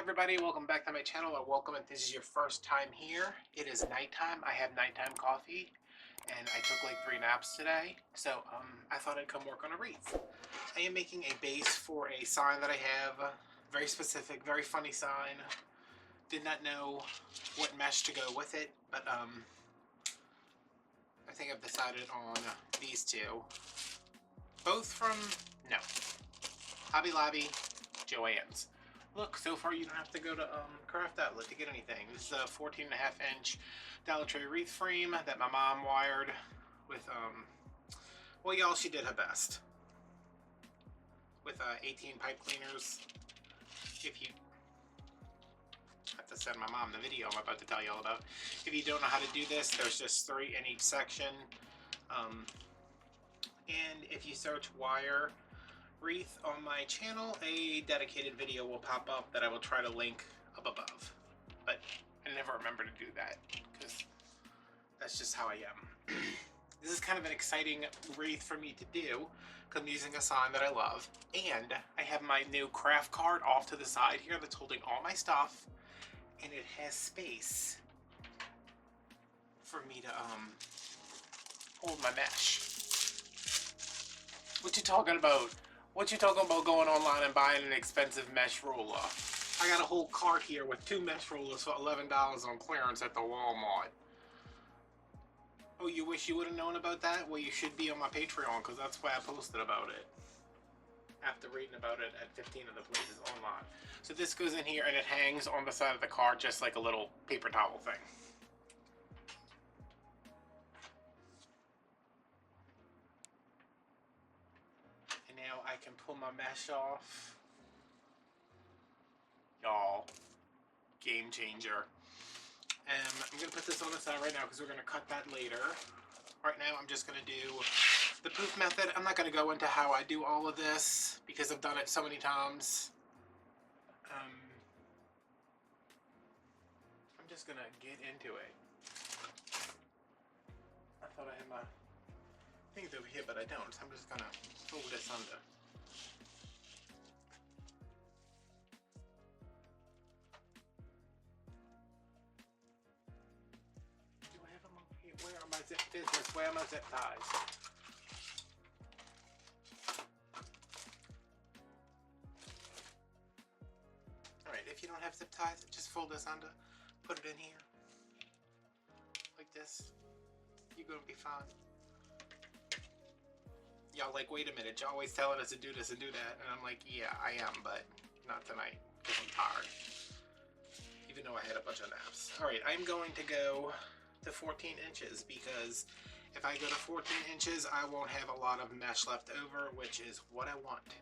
everybody, welcome back to my channel, or welcome if this is your first time here. It is nighttime. I have nighttime coffee and I took like 3 naps today, so I thought I'd come work on a wreath. I am making a base for a sign that I have, very specific, very funny sign. Did not know what mesh to go with it, but I think I've decided on these two. Both from, no, Hobby Lobby, Joann's. Look, so far you don't have to go to Craft Outlet to get anything. This is a 14.5-inch Dollar Tree wreath frame that my mom wired with, well, y'all, she did her best. With 18 pipe cleaners. If you have to send my mom the video I'm about to tell you all about. If you don't know how to do this, there's just 3 in each section. And if you search wire wreath on my channel, a dedicated video will pop up that I will try to link up above. But I never remember to do that because that's just how I am. This is kind of an exciting wreath for me to do because I'm using a sign that I love. And I have my new craft cart off to the side here that's holding all my stuff. And it has space for me to hold my mesh. What you talking about? What you talking about going online and buying an expensive mesh roller? I got a whole cart here with 2 mesh rollers for $11 on clearance at the Walmart. Oh, you wish you would have known about that? Well, you should be on my Patreon because that's why I posted about it. After reading about it at 15 of the places online. So this goes in here and it hangs on the side of the cart just like a little paper towel thing. Now I can pull my mesh off. Y'all, game changer. I'm gonna put this on the side right now because we're gonna cut that later. Right now I'm just gonna do the poof method. I'm not gonna go into how I do all of this because I've done it so many times. I'm just gonna get into it. I thought I had my things over here, but I don't. So I'm just gonna fold this under. Do I have them over here? Where are my zip business? Where are my zip ties? Alright, if you don't have zip ties, just fold this under, put it in here. Like this. You're gonna be fine. Y'all like, wait a minute, you're always telling us to do this and do that. And I'm like, yeah, I am, but not tonight because I'm tired. Even though I had a bunch of naps. Alright, I'm going to go to 14 inches because if I go to 14 inches, I won't have a lot of mesh left over, which is what I want.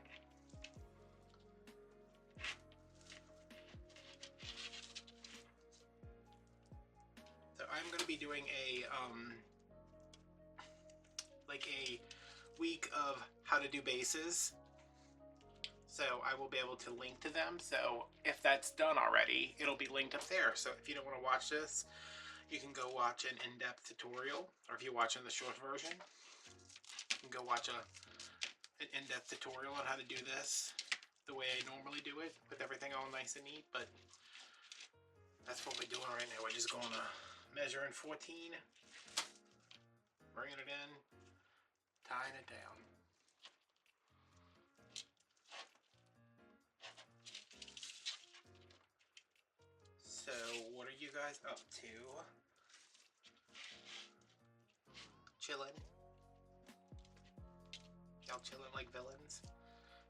So I'm going to be doing a, like a week of how to do bases, so I will be able to link to them. So if that's done already, it'll be linked up there. So if you don't want to watch this, you can go watch an in-depth tutorial, or if you're watching the short version, you can go watch an in-depth tutorial on how to do this the way I normally do it, with everything all nice and neat. But that's what we're doing right now. We're just going to measure in 14, bringing it in, tying it down. So, what are you guys up to? Chilling? Y'all chilling like villains?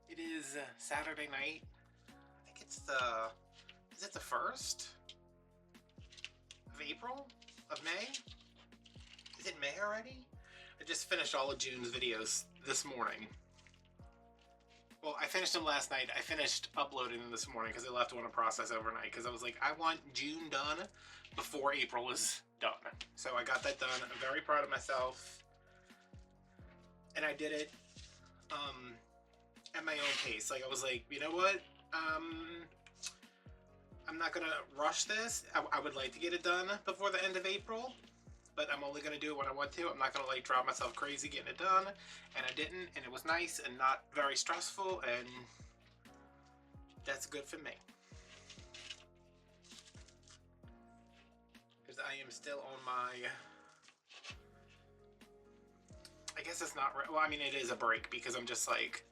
It is Saturday night. I think it's the... Is it the 1st? Of April? Of May? Is it May already? I just finished all of June's videos this morning. Well, I finished them last night. I finished uploading them this morning because I left one to process overnight because I was like, I want June done before April is done. So I got that done. I'm very proud of myself. And I did it at my own pace. Like, I was like, you know what? I'm not going to rush this. I would like to get it done before the end of April. But I'm only going to do it when I want to. I'm not going to like drive myself crazy getting it done. And I didn't, and it was nice and not very stressful, and that's good for me. because I am still on my, I guess it's not, well, I mean, it is a break because I'm just like,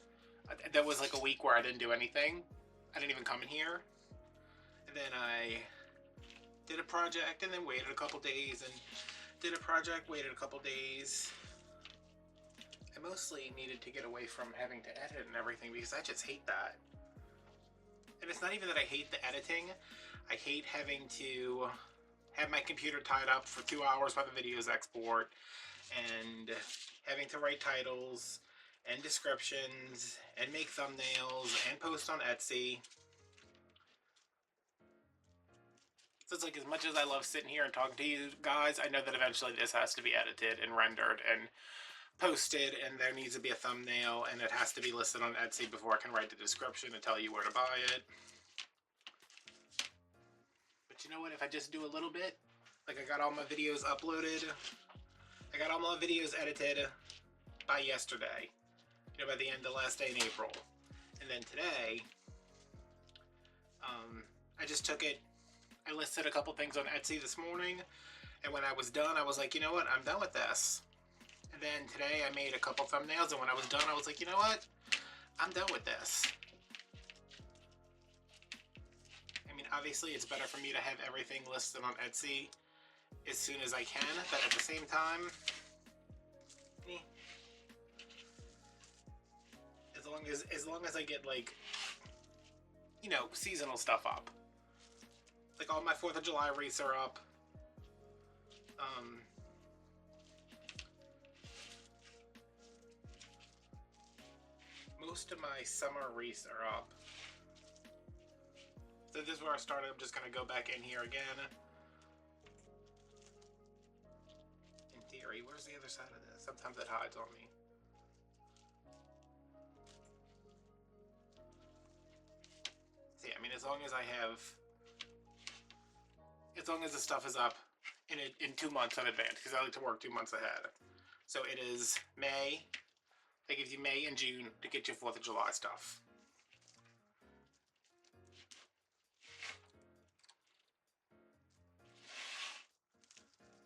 there was like a week where I didn't do anything. I didn't even come in here. And then I did a project and then waited a couple days and did a project, waited a couple days. I mostly needed to get away from having to edit and everything because I just hate that. And it's not even that I hate the editing. I hate having to have my computer tied up for 2 hours while the videos export and having to write titles and descriptions and make thumbnails and post on Etsy. So it's like, as much as I love sitting here and talking to you guys, I know that eventually this has to be edited and rendered and posted, and there needs to be a thumbnail, and it has to be listed on Etsy before I can write the description and tell you where to buy it. But you know what, if I just do a little bit, like I got all my videos uploaded, I got all my videos edited by yesterday, you know, by the end of the last day in April. And then today, I just took it, I listed a couple things on Etsy this morning, and when I was done, I was like, you know what, I'm done with this. And then today I made a couple thumbnails, and when I was done, I was like, you know what, I'm done with this. I mean, obviously it's better for me to have everything listed on Etsy as soon as I can, but at the same time, as long as I get, like, you know, seasonal stuff up. Like all my 4th of July wreaths are up. Most of my summer wreaths are up. So this is where I started. I'm just gonna go back in here again. In theory, where's the other side of this? Sometimes it hides on me. See, I mean, as long as I have, as long as the stuff is up in 2 months in advance, because I like to work 2 months ahead. So it is May. That gives you May and June to get your 4th of July stuff.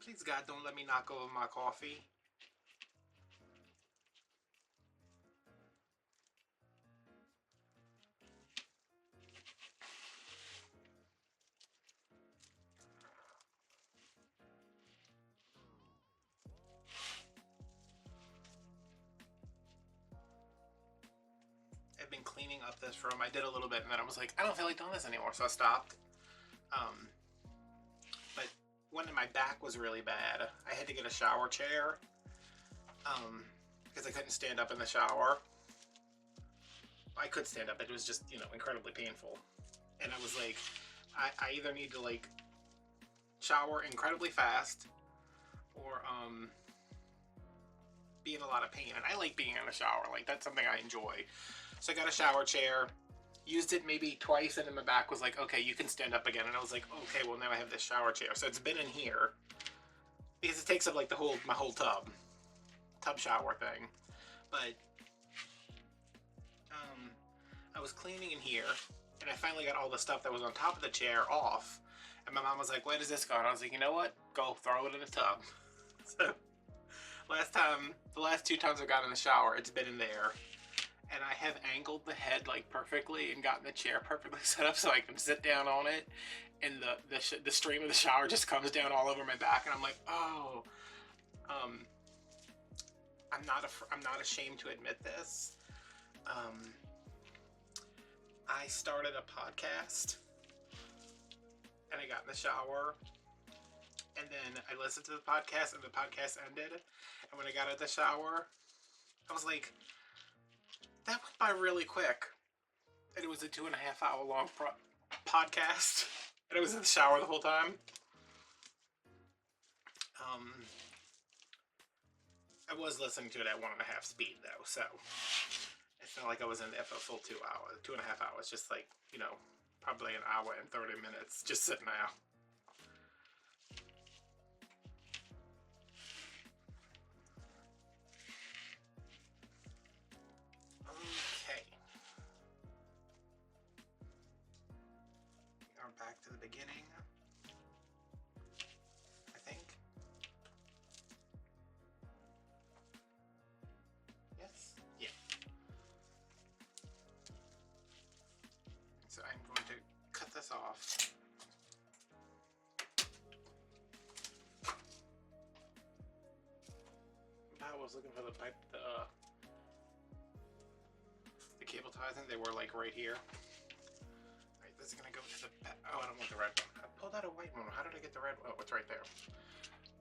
Please, God, don't let me knock over my coffee. I've been cleaning up this room. I did a little bit, and then I was like, I don't feel like doing this anymore, so I stopped. But when my back was really bad, I had to get a shower chair because I couldn't stand up in the shower. I could stand up, it was just, you know, incredibly painful. And I was like, I either need to, like, shower incredibly fast or be in a lot of pain. And I like being in the shower, like, that's something I enjoy. So I got a shower chair, used it maybe twice, and then my back was like, okay, you can stand up again. And I was like, okay, well, now I have this shower chair. So it's been in here because it takes up, like, my whole tub shower thing. But I was cleaning in here, and I finally got all the stuff that was on top of the chair off. And my mom was like, where does this go? And I was like, you know what? Go throw it in the tub. So the last 2 times I've gotten in the shower, it's been in there. And I have angled the head, like, perfectly and gotten the chair perfectly set up so I can sit down on it. And the stream of the shower just comes down all over my back. And I'm like, oh. I'm not ashamed to admit this. I started a podcast, and I got in the shower, and then I listened to the podcast, and the podcast ended, and when I got out of the shower, I was like, that went by really quick, and it was a 2.5 hour long podcast, and I was in the shower the whole time. I was listening to it at 1.5 speed, though, so it's not like I was in there for a full 2 hours, 2.5 hours, just like, you know, probably an hour and 30 minutes just sitting there. Okay. We are back to the beginning. was looking for the pipe, the cable ties, and they were like right here. All right, this is gonna go to the back. Oh, I don't want the red one. I pulled out a white one. How did I get the red one? Oh, it's right there.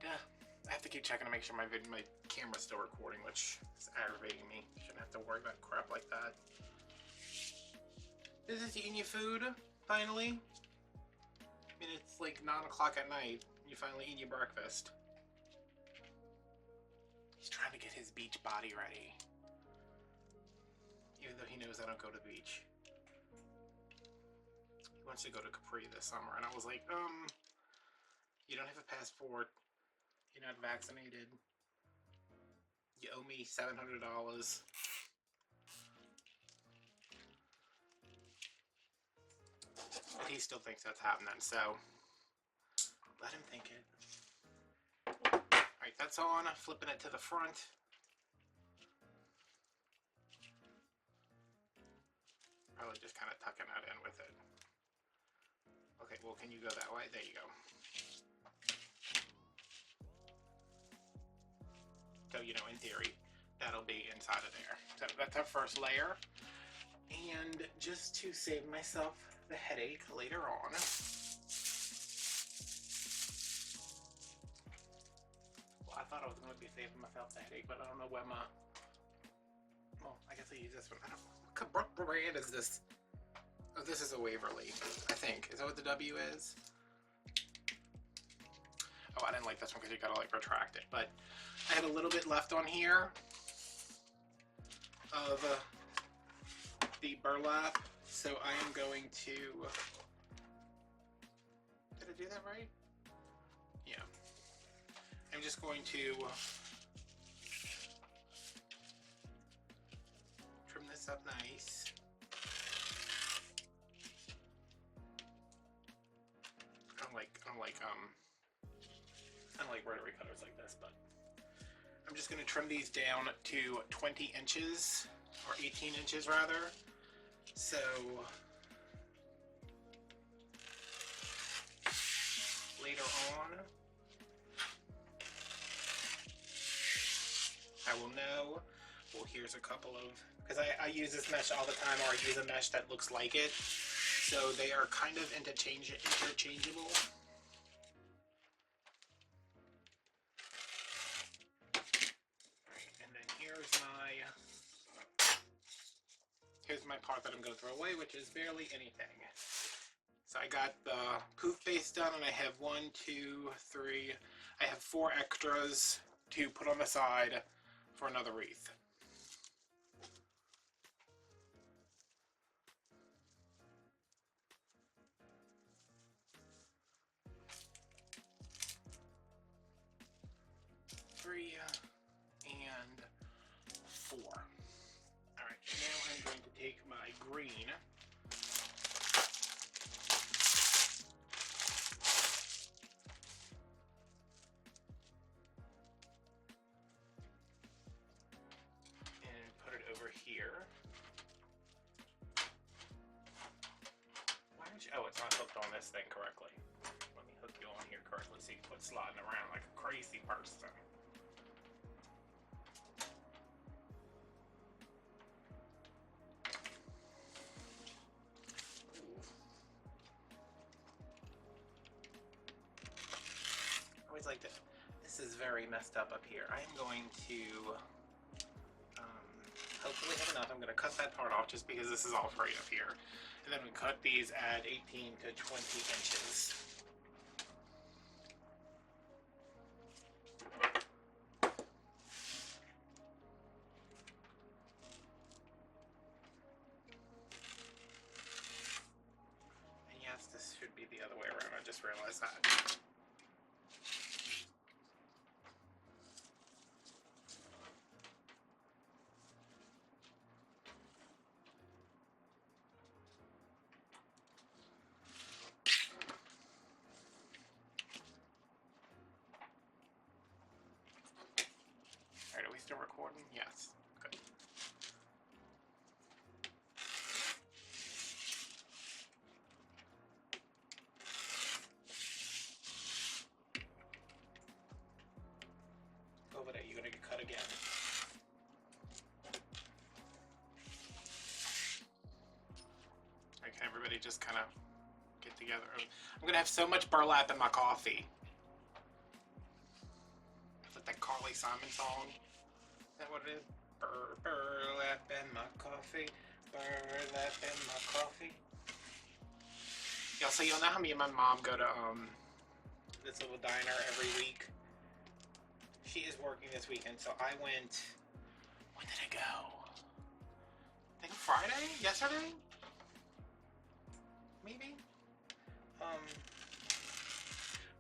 Yeah, I have to keep checking to make sure my camera's still recording, which is aggravating me. Shouldn't have to worry about crap like that. Is this eating your food, finally? I mean, it's like 9 o'clock at night. You finally eat your breakfast. He's trying to get his beach body ready. Even though he knows I don't go to the beach. He wants to go to Capri this summer, and I was like, you don't have a passport. You're not vaccinated. You owe me $700. But he still thinks that's happening, so let him think it. Alright, that's on. Flipping it to the front. Probably just kind of tucking that in with it. Okay, well, can you go that way? There you go. So, you know, in theory, that'll be inside of there. So that's our first layer. And just to save myself the headache later on, well, I thought I was going to be saving myself the headache, but I don't know where my, well, I guess I use this one. I don't know, what brand is this? Oh, this is a Waverly, I think. Is that what the W is? Oh, I didn't like this one because you gotta like retract it, but I had a little bit left on here of the burlap, so I am going to, did I do that right? Yeah. I'm just going to trim this up nice. I don't like rotary cutters like this, but I'm just going to trim these down to 20 inches, or 18 inches rather. So later on, I will know. Well, here's a couple of, because I use this mesh all the time, or I use a mesh that looks like it. So they are kind of interchangeable. And then here's my part that I'm going to throw away, which is barely anything. So I got the poof base done, and I have 1, 2, 3. I have 4 extras to put on the side for another wreath. Three and 4. Alright, now I'm going to take my green and put it over here. Why don't you, oh, it's not hooked on this thing correctly. Let me hook you on here correctly so you can quit sliding around like a crazy person. Like this. This is very messed up here. I am going to hopefully have enough. I'm going to cut that part off just because this is all frayed up here. And then we cut these at 18 to 20 inches. And yes, this should be the other way around. I just realized that. Alright, are we still recording? Yes. Good. Over there, you're gonna get cut again. everybody just kind of get together. I'm gonna have so much burlap in my coffee. Is that Carly Simon song? Is that what it is? Burlap in my coffee. Burlap in my coffee. Y'all, so y'all know how me and my mom go to this little diner every week? She is working this weekend, so I went. When did I go? I think Friday? Yesterday? Maybe?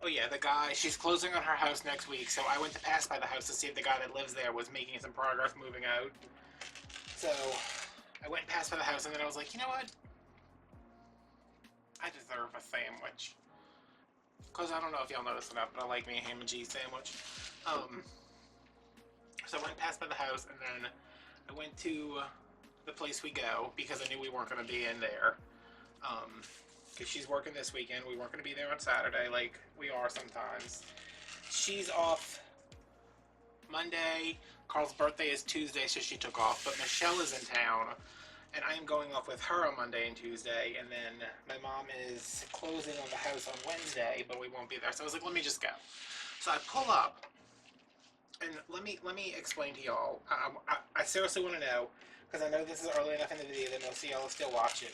Oh yeah, the guy, she's closing on her house next week, so I went to pass by the house to see if the guy that lives there was making some progress moving out. So, I went and passed by the house, and then I was like, you know what? I deserve a sandwich. Because I don't know if y'all noticed or not, but I like me a ham and cheese sandwich. So I went past by the house, and then I went to the place we go, because I knew we weren't going to be in there. Because she's working this weekend. We weren't going to be there on Saturday like we are sometimes. She's off Monday. Carl's birthday is Tuesday, so she took off. But Michelle is in town, and I am going off with her on Monday and Tuesday. And then my mom is closing on the house on Wednesday, but we won't be there. So I was like, let me just go. So I pull up, and let me explain to y'all. I seriously want to know, because I know this is early enough in the video that most of y'all are still watching.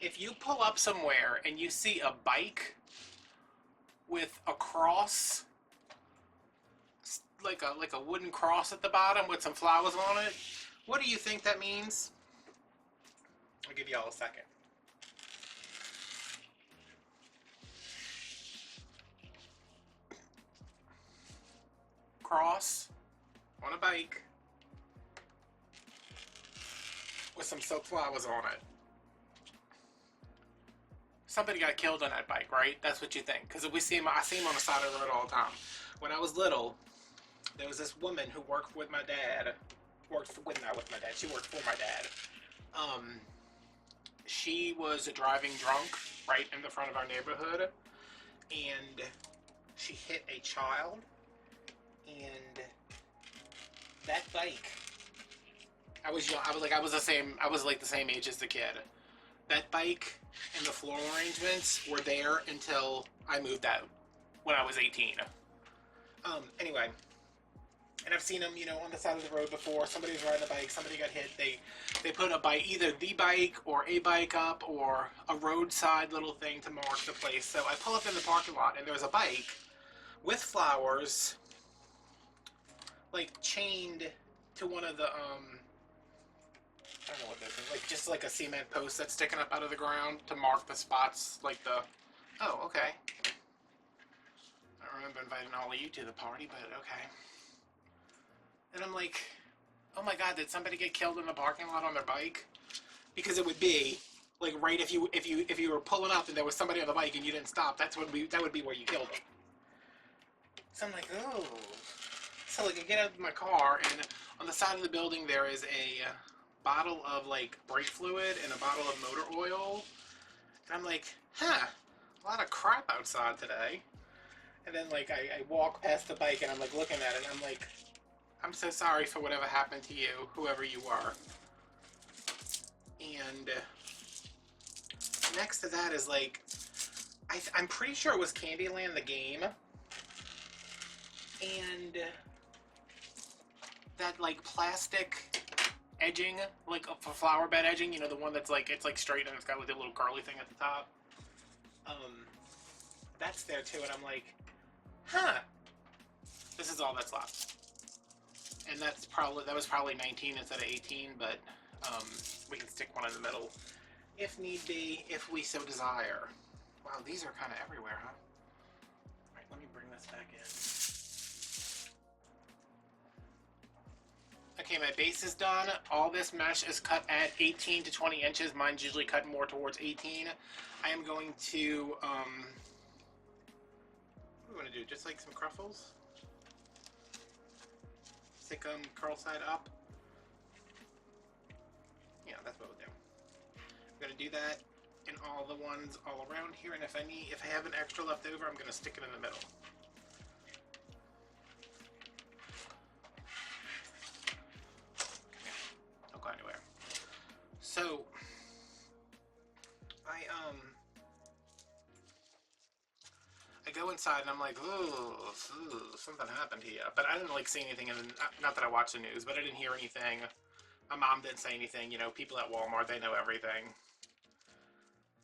If you pull up somewhere and you see a bike with a cross, like a wooden cross at the bottom with some flowers on it, what do you think that means? I'll give y'all a second. Cross on a bike with some silk flowers on it. Somebody got killed on that bike, right? That's what you think. Because I see him on the side of the road all the time. When I was little, there was this woman who worked with my dad. Not with my dad. She worked for my dad. She was driving drunk right in the front of our neighborhood, and she hit a child. And that bike, I was young. I was like the same age as the kid. That bike and the floor arrangements were there until I moved out when I was 18. Anyway, and I've seen them, on the side of the road before. Somebody was riding a bike, somebody got hit. They put a bike, either the bike or a bike up, or a roadside little thing to mark the place. So I pull up in the parking lot, and there's a bike with flowers, like chained to one of the I don't know what this is, like just like a cement post that's sticking up out of the ground to mark the spots, like the, oh, okay. I don't remember inviting all of you to the party, but okay. And I'm like, oh my god, did somebody get killed in the parking lot on their bike? Because it would be, like, right if you were pulling up and there was somebody on the bike and you didn't stop, that would be where you killed them. So I'm like, oh. So like I get out of my car, and on the side of the building there is a bottle of like brake fluid and a bottle of motor oil, and I'm like, huh, a lot of crap outside today. And then like I walk past the bike, and I'm like looking at it, and I'm like, I'm so sorry for whatever happened to you, whoever you are. And next to that is like, I'm pretty sure it was Candyland the game, and that like plastic edging, like for flower bed edging, the one that's like, it's like straight and it's got like a little curly thing at the top. That's there too, and I'm like, huh, this is all that's left. And that was probably 19 instead of 18, but we can stick one in the middle if need be, if we so desire. Wow, these are kind of everywhere, huh? Alright, let me bring this back in. Okay, my base is done. All this mesh is cut at 18 to 20 inches. Mine's usually cut more towards 18. I am going to, what do we want to do? Just like some cruffles? Stick them curl side up. Yeah, that's what we'll do. I'm going to do that in all the ones all around here, and if I have an extra left over, I'm going to stick it in the middle. Don't go anywhere. So, go inside and I'm like, ooh, something happened here. But I didn't like see anything, and not that I watch the news, but I didn't hear anything. My mom didn't say anything. You know, people at Walmart, they know everything.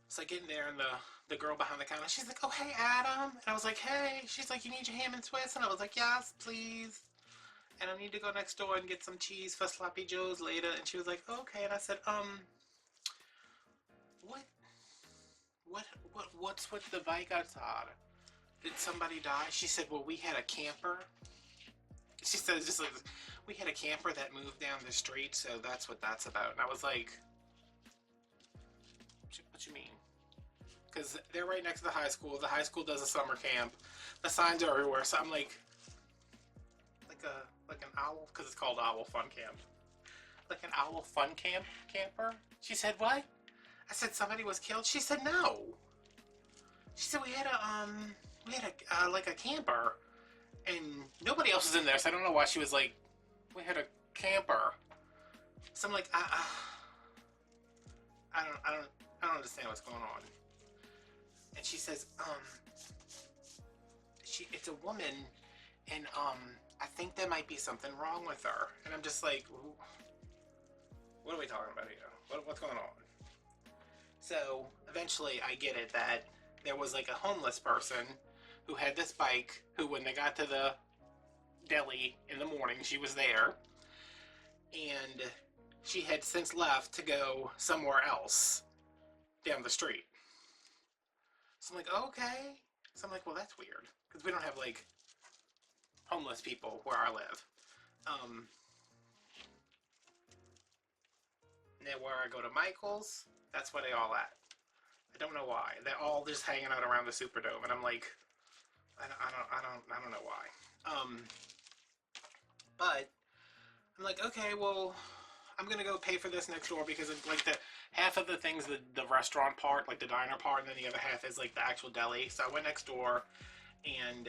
So I get in there, and the girl behind the counter, she's like, oh, hey, Adam. And I was like, hey. She's like, you need your ham and Swiss? And I was like, yes, please. And I need to go next door and get some cheese for Sloppy Joe's later. And she was like, okay. And I said, what, what's with the bike outside? Did somebody die? She said, well, we had a camper. She said, just like, we had a camper that moved down the street, so that's what that's about. And I was like, what you mean? Because they're right next to the high school. The high school does a summer camp. The signs are everywhere. So I'm like an owl, because it's called Owl Fun Camp. Like an owl fun camper? She said, what? I said, somebody was killed? She said, no. She said, we had like a camper, and nobody else was in there, so I don't know why she was like, we had a camper. So I'm like, I don't understand what's going on. And she says, it's a woman, and I think there might be something wrong with her. And I'm just like, what are we talking about here? What's going on? So eventually I get it that there was like a homeless person who had this bike, who when they got to the deli in the morning, she was there, and she had since left to go somewhere else down the street. So I'm like, okay. So I'm like, well, that's weird, because we don't have like homeless people where I live. Now where I go to Michael's, that's where they all at. I don't know why. They're all just hanging out around the Superdome, and I'm like, I don't know why. But I'm like, okay, well, I'm gonna go pay for this next door, because it's like the half of the things, the restaurant part, like the diner part, and then the other half is like the actual deli. So I went next door, and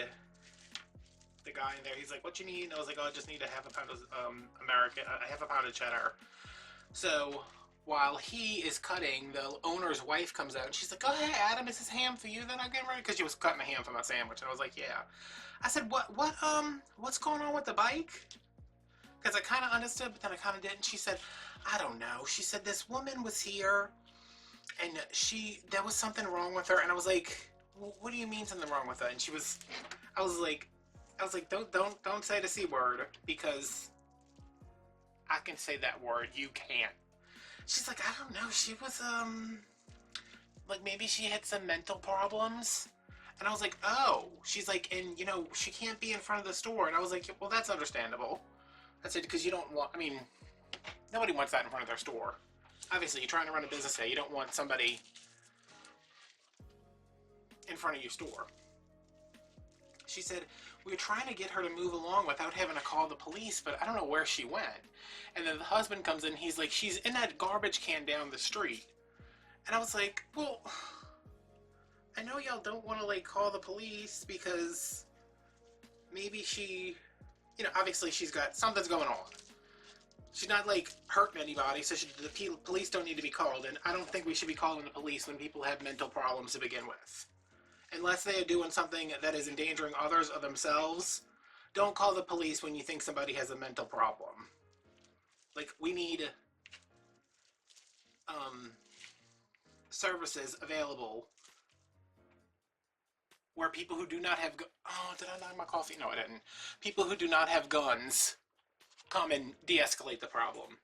the guy in there, he's like, what you need? And I was like, oh, I just need a half a pound of a half a pound of cheddar. So while he is cutting, the owner's wife comes out, and she's like, oh, hey, Adam, is this ham for you that I'm getting ready? Because she was cutting a ham for my sandwich. And I was like, yeah. I said, what's going on with the bike? Because I kind of understood, but then I kind of didn't. She said, I don't know. She said, this woman was here, and there was something wrong with her. And I was like, what do you mean something wrong with her? And I was like, don't say the C word, because I can say that word, you can't. She's like, I don't know, she was, like, maybe she had some mental problems. And I was like, oh. She's like, and, you know, she can't be in front of the store. And I was like, well, that's understandable. I said, because you don't want, I mean, nobody wants that in front of their store. Obviously, you're trying to run a business there. You don't want somebody in front of your store. She said, we were trying to get her to move along without having to call the police, but I don't know where she went. And then the husband comes in, he's like, she's in that garbage can down the street. And I was like, well, I know y'all don't want to, like, call the police, because maybe she, you know, obviously she's got, something's going on. She's not, like, hurting anybody, so the police don't need to be called. And I don't think we should be calling the police when people have mental problems to begin with. Unless they are doing something that is endangering others or themselves, don't call the police when you think somebody has a mental problem. Like, we need services available where people who do not have oh, did I knock my coffee? No, I didn't. People who do not have guns come and de-escalate the problem.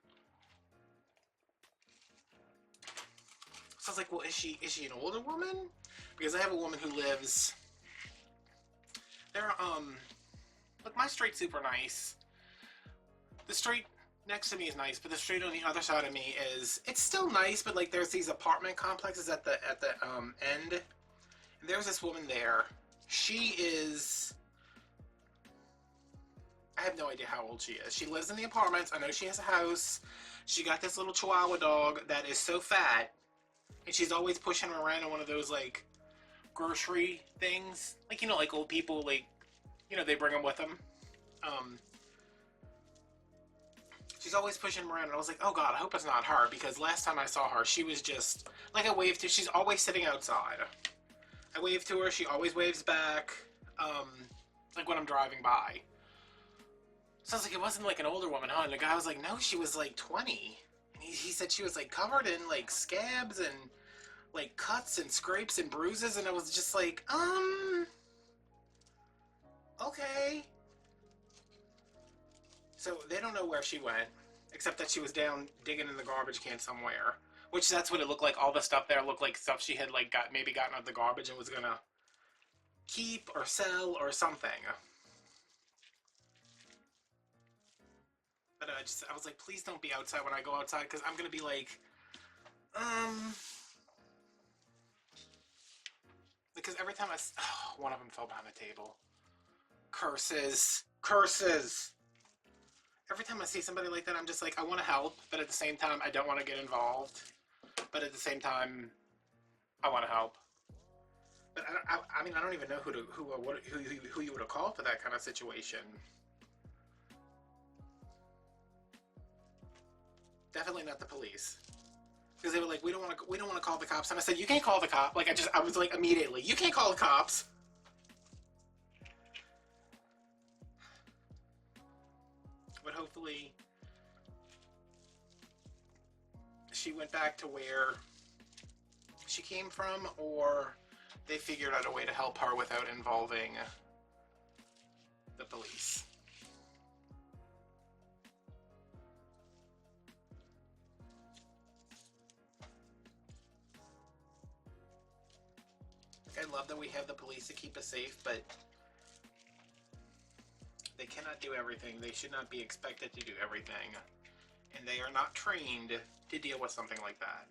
So I was like, well, is she an older woman? Because I have a woman who lives there. Look, my street's super nice. The street next to me is nice, but the street on the other side of me it's still nice, but like there's these apartment complexes at the end. And there's this woman there. She is, I have no idea how old she is. She lives in the apartments. I know she has a house. She got this little Chihuahua dog that is so fat, and she's always pushing him around on one of those, like, grocery things. Like, you know, like old people, like, you know, they bring them with them. She's always pushing him around, and I was like, oh God, I hope it's not her, because last time I saw her, she was just, like, I waved to her. She's always sitting outside. I wave to her. She always waves back. Um, like when I'm driving by. So I was like, it wasn't like an older woman, huh? And the guy was like, no, she was like 20. And he said she was like covered in like scabs and like cuts and scrapes and bruises. And I was just like, okay. So they don't know where she went, except that she was down digging in the garbage can somewhere. Which that's what it looked like. All the stuff there looked like stuff she had like maybe gotten out of the garbage and was gonna keep or sell or something. But I was like, please don't be outside when I go outside, because I'm gonna be like, because every time one of them fell behind the table. Curses, curses. Every time I see somebody like that, I'm just like, I want to help, but at the same time, I don't want to get involved. But at the same time, I want to help. But I mean, I don't even know who you would have called for that kind of situation. Definitely not the police, because they were like, we don't want to call the cops. And I said, you can't call the cop. Like I was like immediately, you can't call the cops. But hopefully, she went back to where she came from, or they figured out a way to help her without involving the police. I love that we have the police to keep us safe, but they cannot do everything. They should not be expected to do everything. And they are not trained to deal with something like that.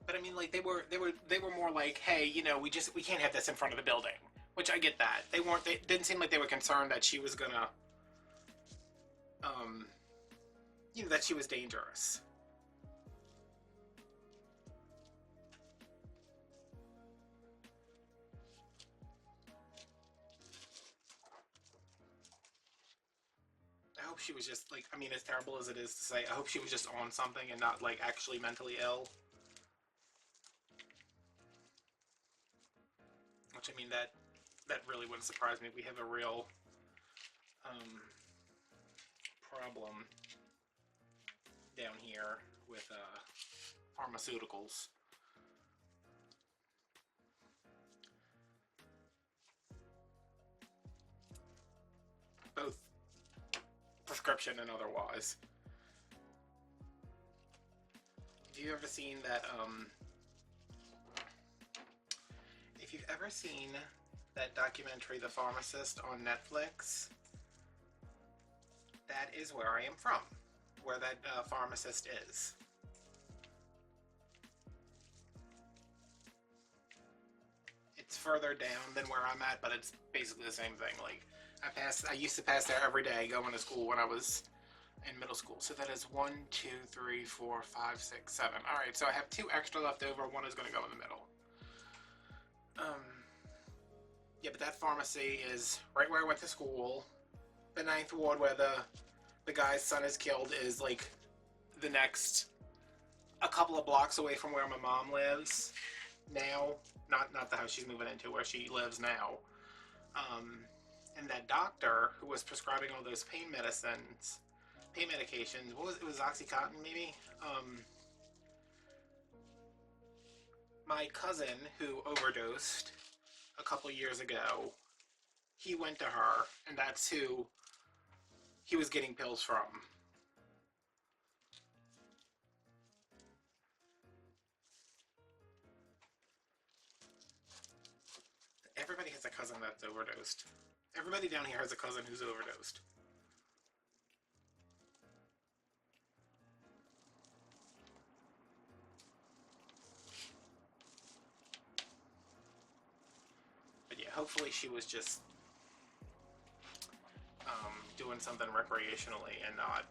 But I mean, like they were more like, hey, you know, we can't have this in front of the building. Which I get that. They didn't seem like they were concerned that she was gonna you know, that she was dangerous. I hope she was just like, I mean, as terrible as it is to say, I hope she was just on something and not like actually mentally ill. Which, I mean, that really wouldn't surprise me. We have a real problem down here with pharmaceuticals. Both prescription and otherwise. Have you ever seen that, if you've ever seen that documentary, The Pharmacist, on Netflix, that is where I am from, where that pharmacist is. It's further down than where I'm at, but it's basically the same thing. Like, I used to pass there every day going to school when I was in middle school. So that is 1, 2, 3, 4, 5, 6, 7. All right, so I have 2 extra left over. One is going to go in the middle. Yeah, but that pharmacy is right where I went to school. The 9th ward, where the guy's son is killed, is like the next, a couple of blocks away from where my mom lives now. Not the house she's moving into, where she lives now. And that doctor who was prescribing all those pain medications, it was Oxycontin maybe? My cousin who overdosed a couple years ago, he went to her, and that's who he was getting pills from. Everybody has a cousin that's overdosed. Everybody down here has a cousin who's overdosed. But yeah, hopefully she was just doing something recreationally and not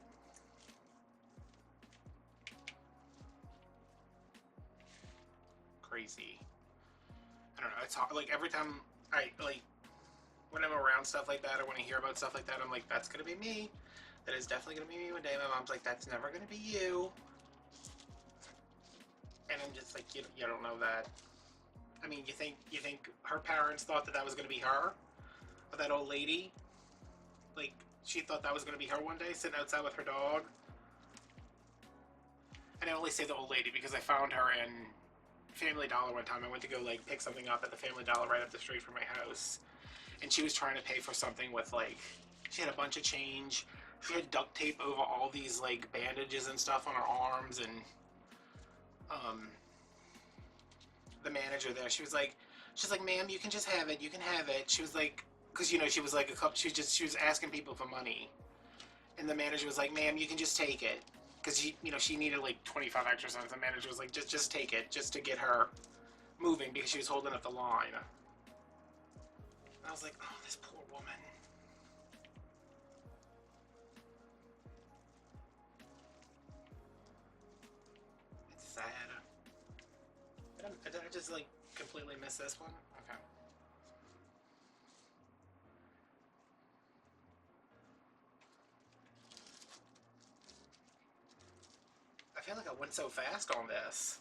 crazy. I don't know, it's hard. Like every time when I'm around stuff like that or when I hear about stuff like that, I'm like, that's gonna be me. That is definitely gonna be me one day. My mom's like, that's never gonna be you. And I'm just like, you don't know that. I mean, you think her parents thought that was gonna be her, or that old lady? Like, she thought that was gonna be her one day, sitting outside with her dog. And I only say the old lady because I found her in Family Dollar one time. I went to go like pick something up at the Family Dollar right up the street from my house, and she was trying to pay for something with like, she had a bunch of change. She had duct tape over all these like bandages and stuff on her arms, and the manager there, she's like, ma'am, you can just have it. You can have it. She was like, because she was like she was asking people for money, and the manager was like, ma'am, you can just take it, because she needed like 25 extra cents. The manager was like, just take it, just to get her moving because she was holding up the line. And I was like, oh, this poor woman. It's sad. Did I just like completely miss this one? Okay. I feel like I went so fast on this.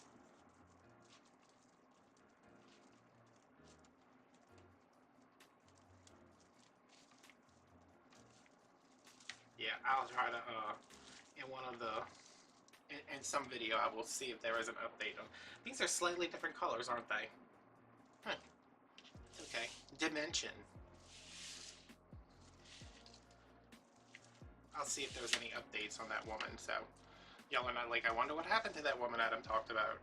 Yeah, I'll try to, in one of the, in some video, I will see if there is an update on. These are slightly different colors, aren't they? Huh. Okay. Dimension. I'll see if there's any updates on that woman, so. Y'all are not like, I wonder what happened to that woman Adam talked about.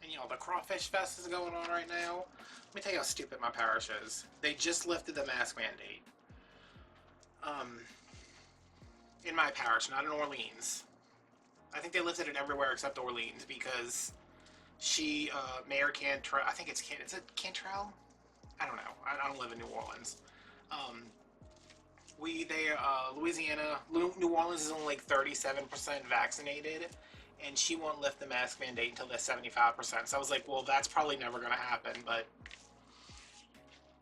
And the Crawfish Fest is going on right now. Let me tell you how stupid my parish is. They just lifted the mask mandate. In my parish, not in Orleans. I think they lifted it everywhere except Orleans because Mayor Cantrell, I think is it Cantrell? I don't know. I don't live in New Orleans. Louisiana, New Orleans is only like 37% vaccinated, and she won't lift the mask mandate until they're 75%. So I was like, well, that's probably never going to happen, but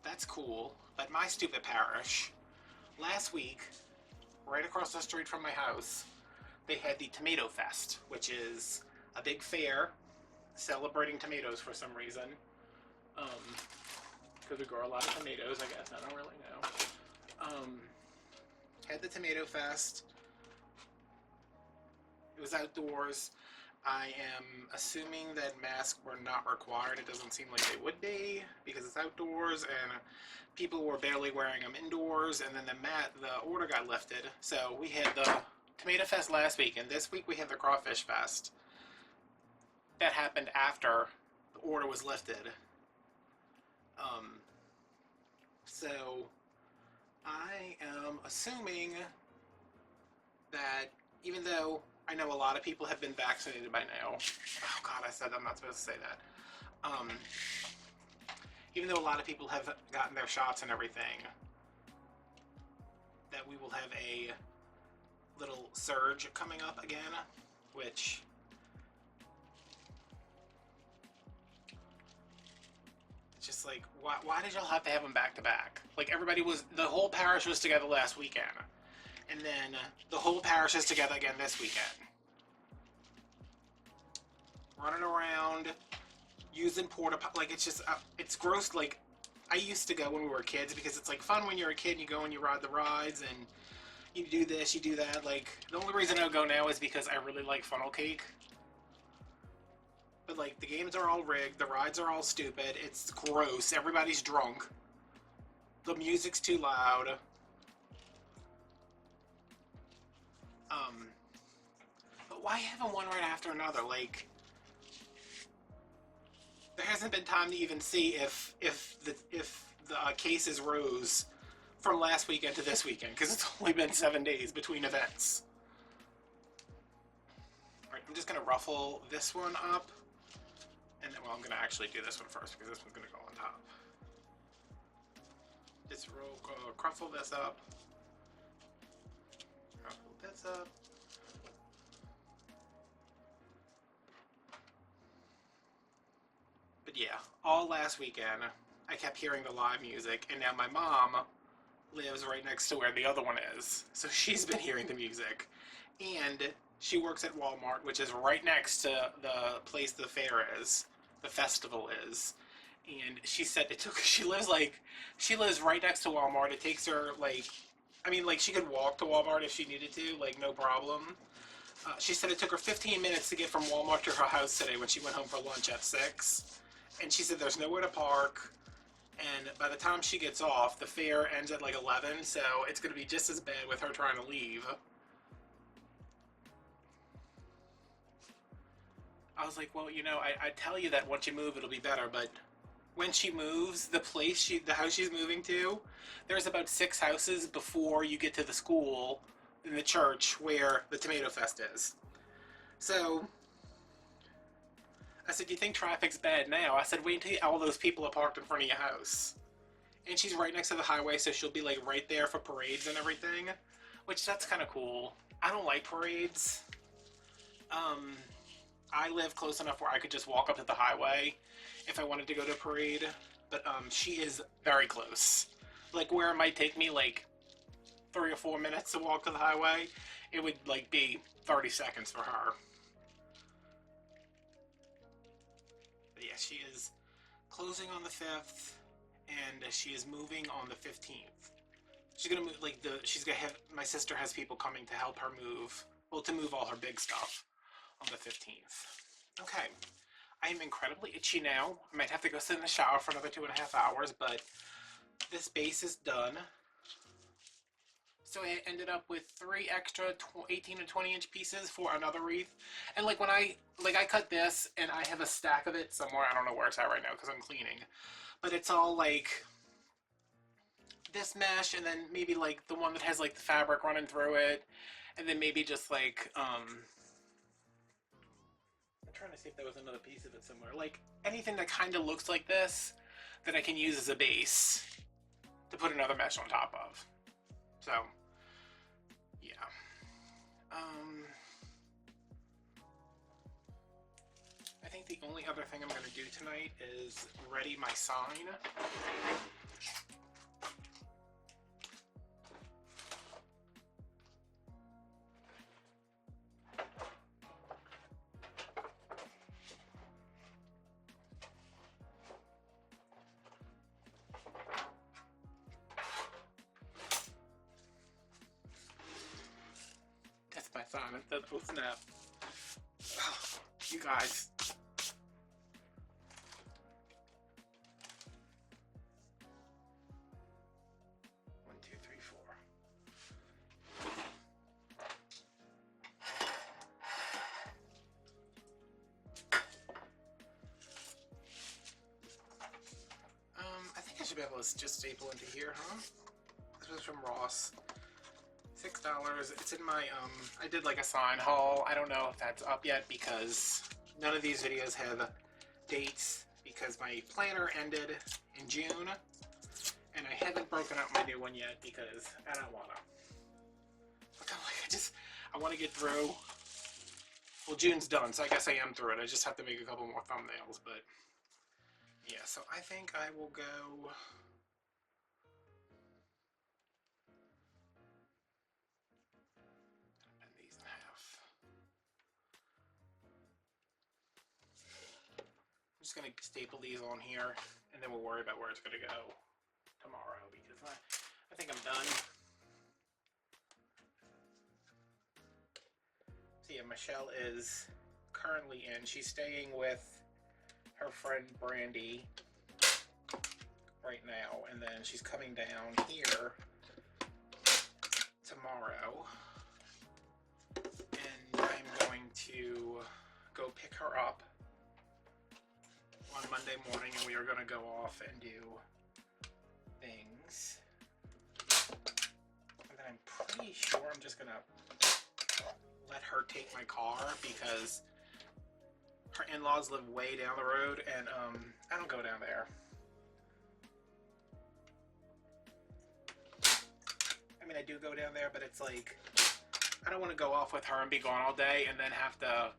that's cool. But my stupid parish, last week, right across the street from my house, they had the Tomato Fest, which is a big fair celebrating tomatoes for some reason. Because we grow a lot of tomatoes, I guess. I don't really know. Had the Tomato Fest. It was outdoors. I am assuming that masks were not required. It doesn't seem like they would be because it's outdoors and people were barely wearing them indoors. And then the order got lifted. So we had the Tomato Fest last week, and this week we had the Crawfish Fest. That happened after the order was lifted. So I am assuming that even though I know a lot of people have been vaccinated by now. Oh God, I said I'm not supposed to say that. Even though a lot of people have gotten their shots and everything, that we will have a little surge coming up again, which just like, why did y'all have to have them back to back? Like the whole parish was together last weekend. And then the whole parish is together again this weekend. Running around, using like it's just, it's gross. Like, I used to go when we were kids because it's like fun when you're a kid and you go and you ride the rides and you do this, you do that. Like, the only reason I go now is because I really like funnel cake. But like, the games are all rigged, the rides are all stupid, it's gross, everybody's drunk, the music's too loud. But why have one right after another? Like, there hasn't been time to even see if the cases rose from last weekend to this weekend, because it's only been 7 days between events. Alright, I'm just going to ruffle this one up. And then, well, I'm going to actually do this one first, because this one's going to go on top. Just ruffle this up. Ruffle this up. yeah, all last weekend, I kept hearing the live music, and now my mom lives right next to where the other one is. So she's been hearing the music. And she works at Walmart, which is right next to the place the fair is, the festival is. And she said it took, she lives right next to Walmart. It takes her, like, I mean, like, she could walk to Walmart if she needed to, like, no problem. She said it took her 15 minutes to get from Walmart to her house today when she went home for lunch at 6. And she said there's nowhere to park. And by the time she gets off, the fair ends at like 11, so it's going to be just as bad with her trying to leave. I was like, well, you know, I tell you that once you move, it'll be better, but when she moves, the house she's moving to, there's about 6 houses before you get to the school in the church where the Tomato Fest is. So I said, you think traffic's bad now? I said, wait until all those people are parked in front of your house. And she's right next to the highway, so she'll be like right there for parades and everything, which that's kind of cool. I don't like parades. I live close enough where I could just walk up to the highway if I wanted to go to a parade, but she is very close. Like where it might take me like 3 or 4 minutes to walk to the highway, it would like be 30 seconds for her. But yeah, she is closing on the 5th, and she is moving on the 15th. She's gonna move, like, she's gonna have, my sister has people coming to help her move, well, to move all her big stuff on the 15th. Okay, I am incredibly itchy now. I might have to go sit in the shower for another 2.5 hours, but this base is done. So I ended up with 3 extra 18 and 20 inch pieces for another wreath. And like when I cut this, and I have a stack of it somewhere, I don't know where it's at right now because I'm cleaning, but it's all like this mesh, and then maybe like the one that has like the fabric running through it, and then maybe just like I'm trying to see if there was another piece of it somewhere, like anything that kind of looks like this that I can use as a base to put another mesh on top of. So yeah, I think the only other thing I'm going to do tonight is ready my sign. That's my sign. Oh snap. Oh, you guys. I should be able to just staple into here, huh? This was from Ross. $6. It's in my, I did like a sign haul. I don't know if that's up yet because none of these videos have dates because my planner ended in June and I haven't broken out my new one yet because I don't want to. I want to get through. Well, June's done, so I guess I am through it. I just have to make a couple more thumbnails, but yeah, so I think I will go. Bend these in half. I'm just going to staple these on here, and then we'll worry about where it's going to go tomorrow because I think I'm done. So yeah, Michelle is currently in. She's staying with her friend Brandy right now, and then she's coming down here tomorrow, and I'm going to go pick her up on Monday morning, and we are going to go off and do things, and then I'm pretty sure I'm just going to let her take my car because her in-laws live way down the road, and I don't go down there. I mean, I do go down there, but it's like I don't want to go off with her and be gone all day and then have to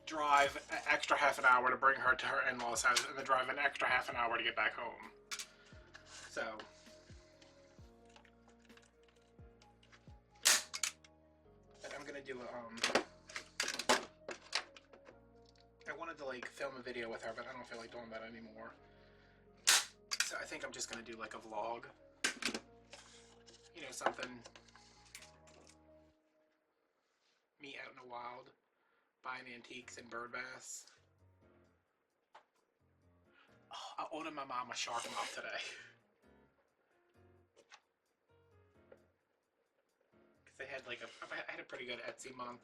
drive drive an extra half an hour to bring her to her in-laws' house, and then drive an extra half an hour to get back home. So, but I'm gonna do I wanted to like film a video with her, but I don't feel like doing that anymore. So I think I'm just gonna do like a vlog. You know, something. Me out in the wild, buying antiques and bird baths. Oh, I ordered my mom a shark mop today. Because they had like I had a pretty good Etsy month.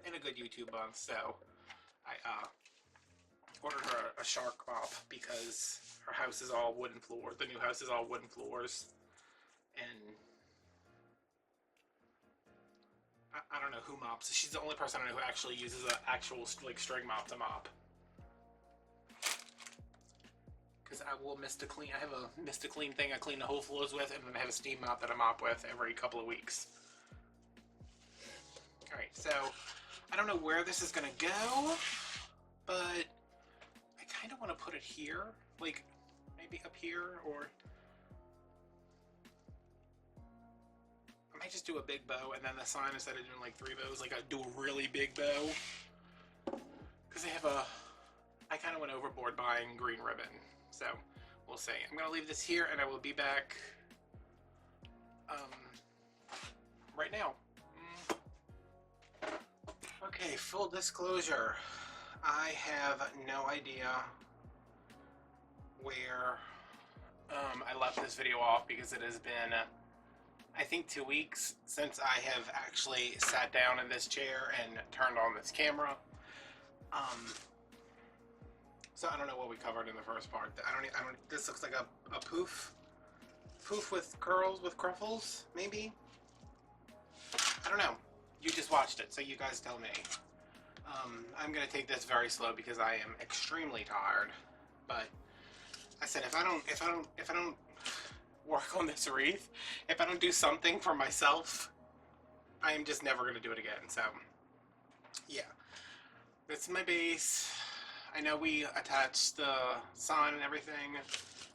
And a good YouTube month, so I ordered her a shark mop because her house is all wooden floors. The new house is all wooden floors, and I don't know who mops. She's the only person I know who actually uses an actual like string mop to mop. Because I will mist to clean. I have a mist to clean thing I clean the whole floors with, and then I have a steam mop that I mop with every couple of weeks. All right, so I don't know where this is gonna go, but I kind of want to put it here, like maybe up here, or I might just do a big bow, and then the sign, instead of doing like 3 bows, like I do a really big bow, because they have I kind of went overboard buying green ribbon, so we'll see. I'm gonna leave this here, and I will be back right now. Okay, full disclosure, I have no idea where I left this video off, because it has been, I think, 2 weeks since I have actually sat down in this chair and turned on this camera. So I don't know what we covered in the first part. This looks like a poof with curls, with cruffles, maybe? I don't know. You just watched it, so you guys tell me. I'm gonna take this very slow because I am extremely tired. But I said if I don't work on this wreath, if I don't do something for myself, I am just never gonna do it again. So yeah, this is my base. I know we attached the sign and everything.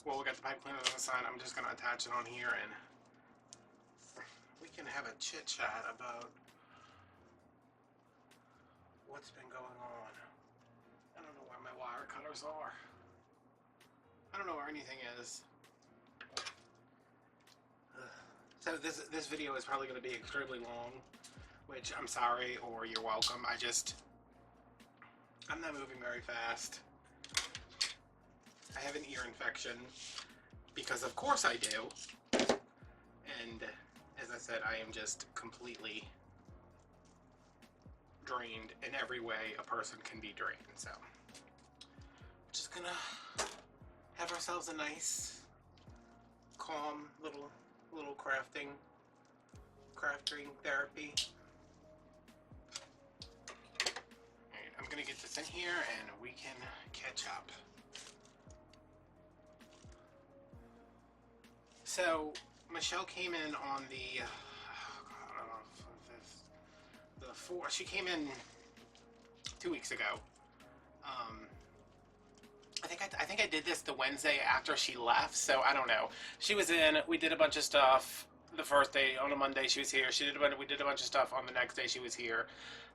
Well, we got the pipe cleaner on the sign. I'm just gonna attach it on here, and we can have a chit chat about what's been going on. I don't know where my wire cutters are. I don't know where anything is. So this video is probably going to be extremely long, which I'm sorry, or you're welcome. I'm not moving very fast. I have an ear infection, because of course I do. And as I said, I am just completely drained in every way a person can be drained. So we're just gonna have ourselves a nice, calm little crafting therapy. Alright, I'm gonna get this in here and we can catch up. So Michelle came in on the she came in 2 weeks ago. I think I did this the Wednesday after she left, so I don't know. She was in, we did a bunch of stuff the first day. On a Monday she was here. We did a bunch of stuff on the next day she was here.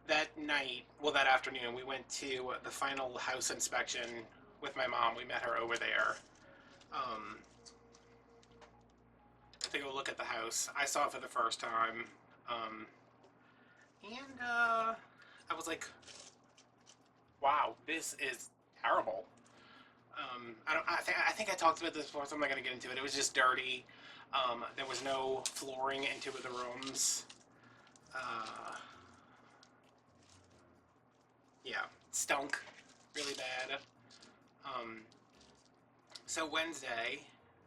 That night, well, that afternoon, we went to the final house inspection with my mom. We met her over there to go look at the house. I saw it for the first time, and I was like, wow, this is terrible. I think I talked about this before, so I'm not going to get into it. It was just dirty. There was no flooring in 2 of the rooms. Yeah, stunk really bad. So Wednesday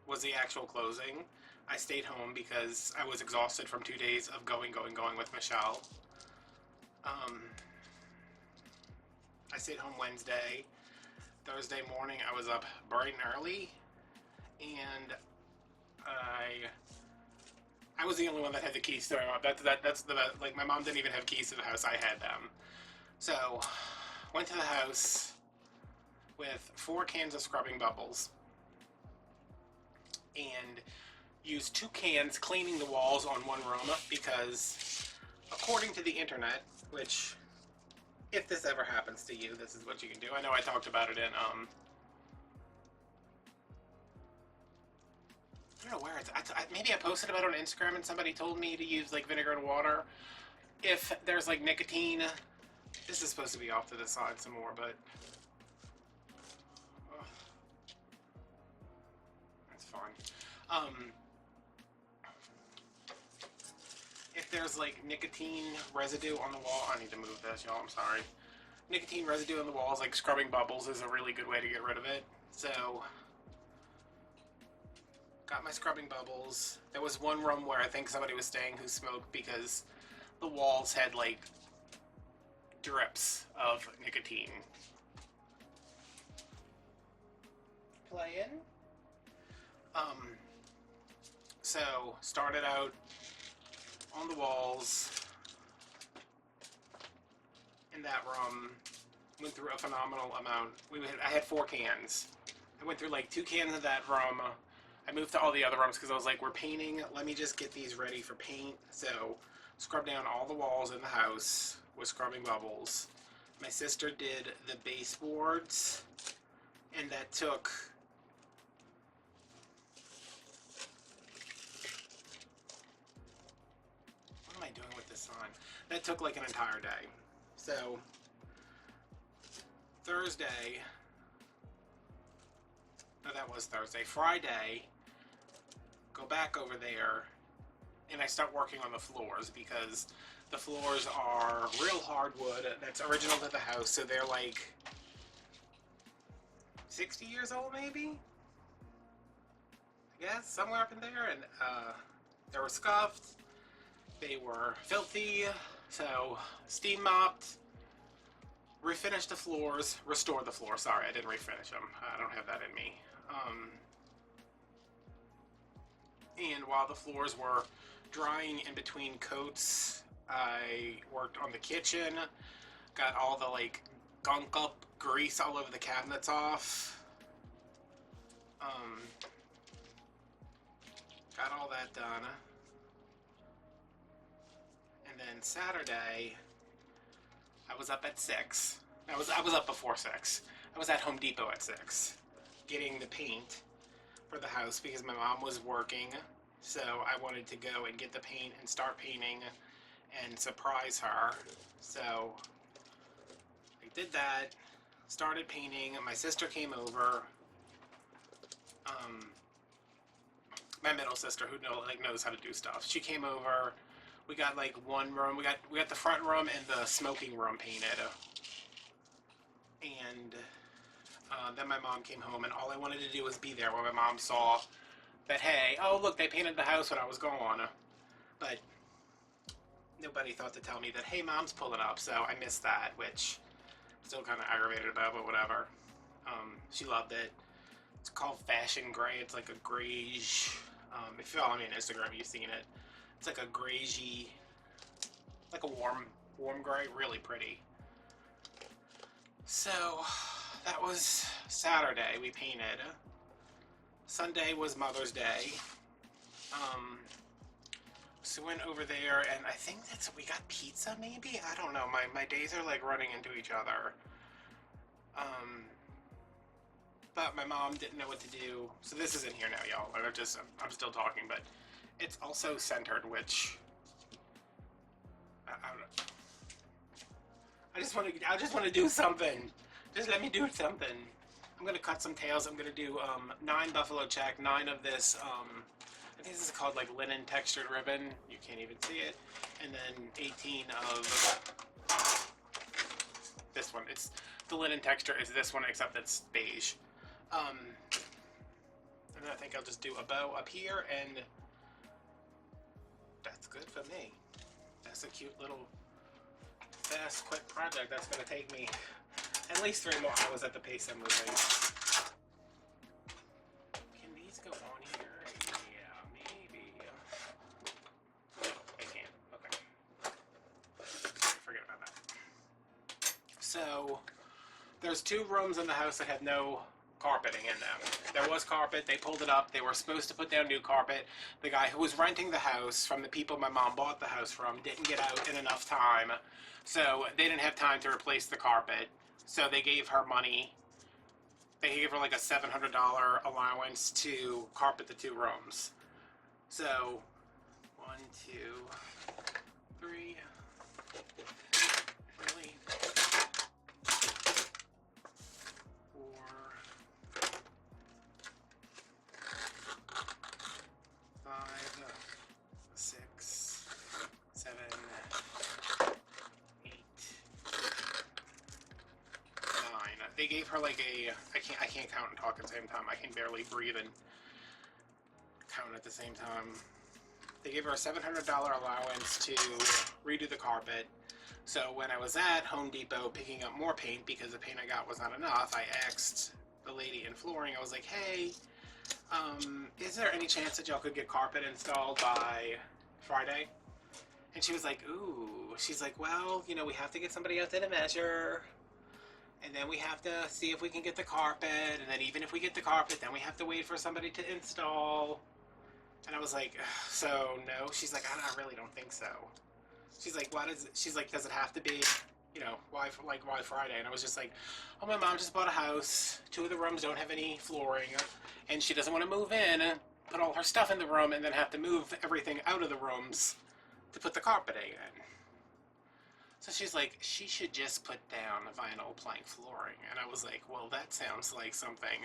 was the actual closing. I stayed home because I was exhausted from 2 days of going with Michelle. I stayed home Wednesday. Thursday morning I was up bright and early, and I was the only one that had the keys to it. That's like, my mom didn't even have keys to the house. I had them. So, went to the house with 4 cans of scrubbing bubbles and used 2 cans cleaning the walls on one room because, according to the internet, which, if this ever happens to you, this is what you can do. I know I talked about it in, I don't know where it's, maybe I posted about it on Instagram and somebody told me to use, like, vinegar and water. If there's, like, nicotine, this is supposed to be off to the side some more, but that's fine. If there's like nicotine residue on the wall, I need to move this, y'all, I'm sorry. Nicotine residue on the walls, like scrubbing bubbles, is a really good way to get rid of it. So, got my scrubbing bubbles. There was one room where I think somebody was staying who smoked because the walls had like drips of nicotine. Playing. So started out on the walls in that room. Went through a phenomenal amount. I had 4 cans. I went through like 2 cans of that room. I moved to all the other rooms because I was like, we're painting. Let me just get these ready for paint. So, scrubbed down all the walls in the house with scrubbing bubbles. My sister did the baseboards, and that took what am I doing with this sign? That took like an entire day. So, Thursday, no, that was Thursday. Friday, go back over there, and I start working on the floors because the floors are real hardwood. That's original to the house, so they're like 60 years old, maybe? I guess, somewhere up in there, and they were scuffed, they were filthy, so steam mopped, refinished the floors, restored the floor. Sorry, I didn't refinish them. I don't have that in me. And while the floors were drying in between coats, I worked on the kitchen, got all the like gunk up grease all over the cabinets off. Got all that done. And then Saturday, I was up at 6. I was up before 6. I was at Home Depot at 6, getting the paint for the house because my mom was working. So I wanted to go and get the paint and start painting and surprise her. So I did that, started painting. My sister came over. My middle sister, who knows how to do stuff. She came over. We got like one room. We got the front room and the smoking room painted. And then my mom came home, and all I wanted to do was be there when my mom saw that, hey, oh look, they painted the house when I was gone. But nobody thought to tell me that, hey, mom's pulling up, so I missed that, which I'm still kind of aggravated about, but whatever. She loved it. It's called Fashion Gray. It's like a grayish. If you follow me on Instagram, you've seen it. It's like a grayy, like a warm gray, really pretty. So that was Saturday. We painted. Sunday was Mother's Day. So we went over there, and I think we got pizza, maybe? I don't know. My days are like running into each other. But my mom didn't know what to do. So this isn't here now, y'all. I'm still talking, but it's also centered, which I don't know. I just want to do something. Just let me do something. I'm gonna cut some tails. I'm gonna do 9 buffalo check, 9 of this. I think this is called like linen textured ribbon. You can't even see it. And then 18 of this one. It's the linen texture is this one, except it's beige. And I think I'll just do a bow up here, and that's good for me. That's a cute little, fast, quick project that's going to take me at least 3 more hours at the pace I'm moving. Can these go on here? Yeah, maybe. I can't. Okay. Forget about that. So there's 2 rooms in the house that have no carpeting in them. There was carpet, they pulled it up, they were supposed to put down new carpet. The guy who was renting the house from the people my mom bought the house from didn't get out in enough time, so they didn't have time to replace the carpet. So they gave her money. They gave her like a $700 allowance to carpet the 2 rooms. So 1, 2, 3. Really? 4. 5, 6, 7, 8, 9. They gave her like a, I can't count and talk at the same time. I can barely breathe and count at the same time. They gave her a $700 allowance to redo the carpet. So when I was at Home Depot picking up more paint because the paint I got was not enough, I asked the lady in flooring, I was like, hey, is there any chance that y'all could get carpet installed by Friday? And she was like, ooh. She's like, well, you know, we have to get somebody out there to measure, and then we have to see if we can get the carpet, and then even if we get the carpet, then we have to wait for somebody to install. And I was like, so no? She's like, I really don't think so. She's like, what is it? She's like, does it have to be, you know, why Friday? And I was just like, oh, my mom just bought a house. 2 of the rooms don't have any flooring, and she doesn't want to move in, put all her stuff in the room, and then have to move everything out of the rooms to put the carpeting in. So she's like, she should just put down vinyl plank flooring. And I was like, well, that sounds like something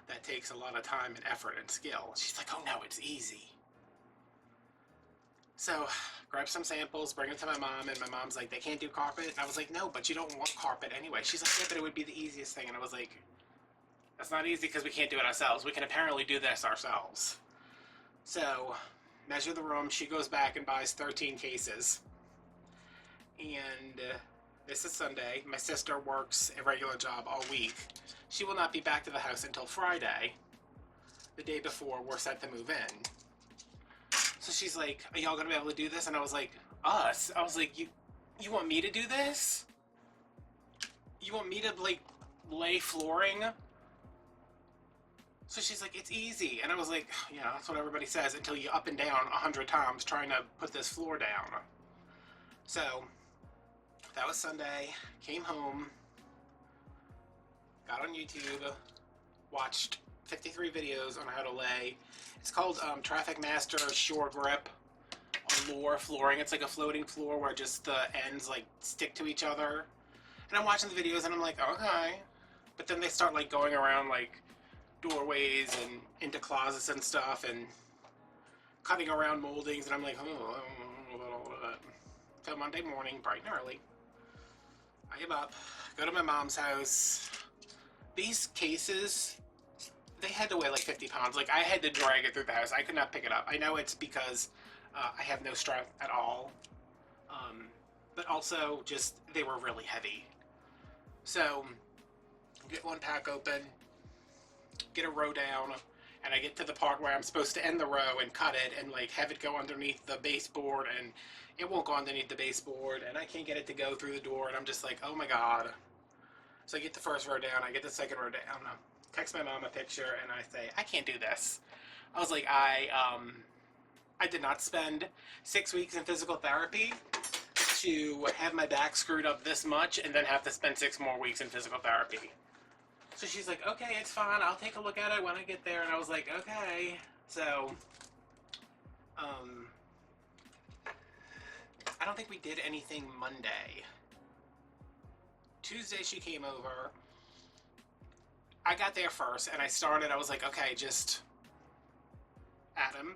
that takes a lot of time and effort and skill. She's like, oh no, it's easy. So, grab some samples, bring them to my mom, and my mom's like, they can't do carpet? And I was like, no, but you don't want carpet anyway. She's like, yeah, but it would be the easiest thing. And I was like, that's not easy because we can't do it ourselves. We can apparently do this ourselves. So, measure the room. She goes back and buys 13 cases. And this is Sunday. My sister works a regular job all week. She will not be back to the house until Friday, the day before we're set to move in. So she's like, are y'all gonna be able to do this? And I was like, us? I was like, you want me to do this? You want me to, like, lay flooring? So she's like, it's easy. And I was like, yeah, that's what everybody says until you up and down 100 times trying to put this floor down. So that was Sunday. Came home, got on YouTube, watched 53 videos on how to lay. It's called Traffic Master Shore Grip on Lure flooring. It's like a floating floor where just the ends like stick to each other. And I'm watching the videos and I'm like, okay. But then they start like going around like doorways and into closets and stuff and cutting around moldings, and I'm like, oh. So Monday morning, bright and early, I get up, go to my mom's house. These cases, they had to weigh like 50 pounds. Like, I had to drag it through the house. I could not pick it up. I know it's because I have no strength at all, but also just they were really heavy. So get one pack open, get a row down, and I get to the part where I'm supposed to end the row and cut it and like have it go underneath the baseboard, and it won't go underneath the baseboard, and I can't get it to go through the door, and I'm just like, oh my god. So I get the first row down, I get the second row down, text my mom a picture, and I say, I can't do this. I was like, I did not spend 6 weeks in physical therapy to have my back screwed up this much and then have to spend 6 more weeks in physical therapy. So she's like, okay, it's fine, I'll take a look at it when I get there. And I was like, okay. So, I don't think we did anything Monday. Tuesday she came over. I got there first and I started, I was like, okay, just, Adam,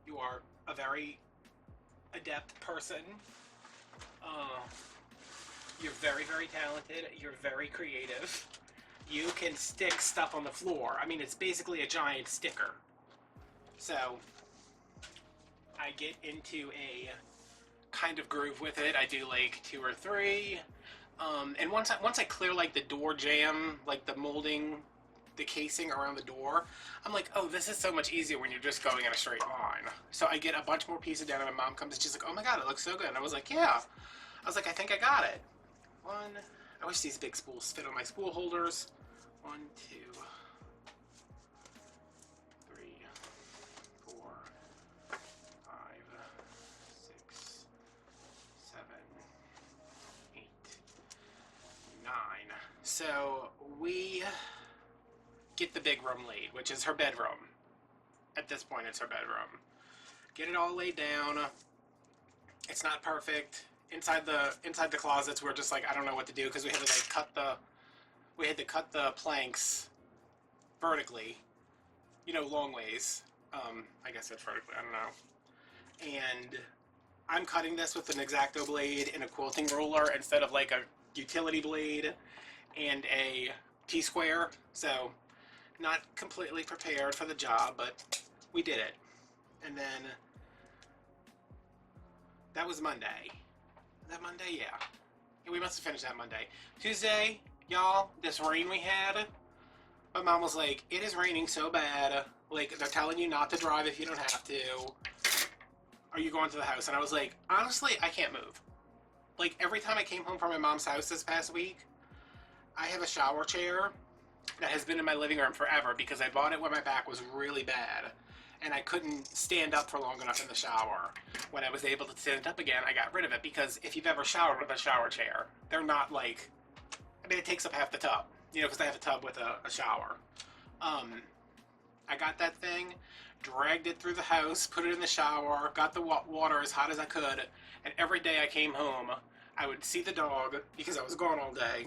you are a very adept person. You're very, very talented. You're very creative. You can stick stuff on the floor. I mean, it's basically a giant sticker. So, I get into a kind of groove with it. I do like 2 or 3. And once I clear like the door jamb, like the molding, the casing around the door, I'm like, oh, this is so much easier when you're just going in a straight line. So I get a bunch more pieces down, and my mom comes and she's like, oh my god, it looks so good. And I was like, yeah. I was like, I think I got it. 1, I wish these big spools fit on my spool holders. 1, 2, 3, 4, 5, 6, 7, 8, 9. So we get the big room laid, which is her bedroom. At this point, it's her bedroom. Get it all laid down. It's not perfect. Inside the closets, we're just like, I don't know what to do, because we had to like cut the planks vertically, you know, long ways. I guess that's vertically, I don't know. And I'm cutting this with an X-Acto blade and a quilting roller instead of like a utility blade and a T-square. So not completely prepared for the job, but we did it. And then that was Monday. That Monday, yeah. We must have finished that Monday. Tuesday, y'all, this rain we had, my mom was like, it is raining so bad. Like, they're telling you not to drive if you don't have to. Are you going to the house? And I was like, honestly, I can't move. Like, every time I came home from my mom's house this past week, I have a shower chair that has been in my living room forever because I bought it when my back was really bad. And I couldn't stand up for long enough in the shower. When I was able to stand up again, I got rid of it, because if you've ever showered with a shower chair, they're not like, I mean, it takes up half the tub, you know, because I have a tub with a shower. I got that thing, dragged it through the house, put it in the shower, got the water as hot as I could, and every day I came home, I would see the dog, because I was gone all day,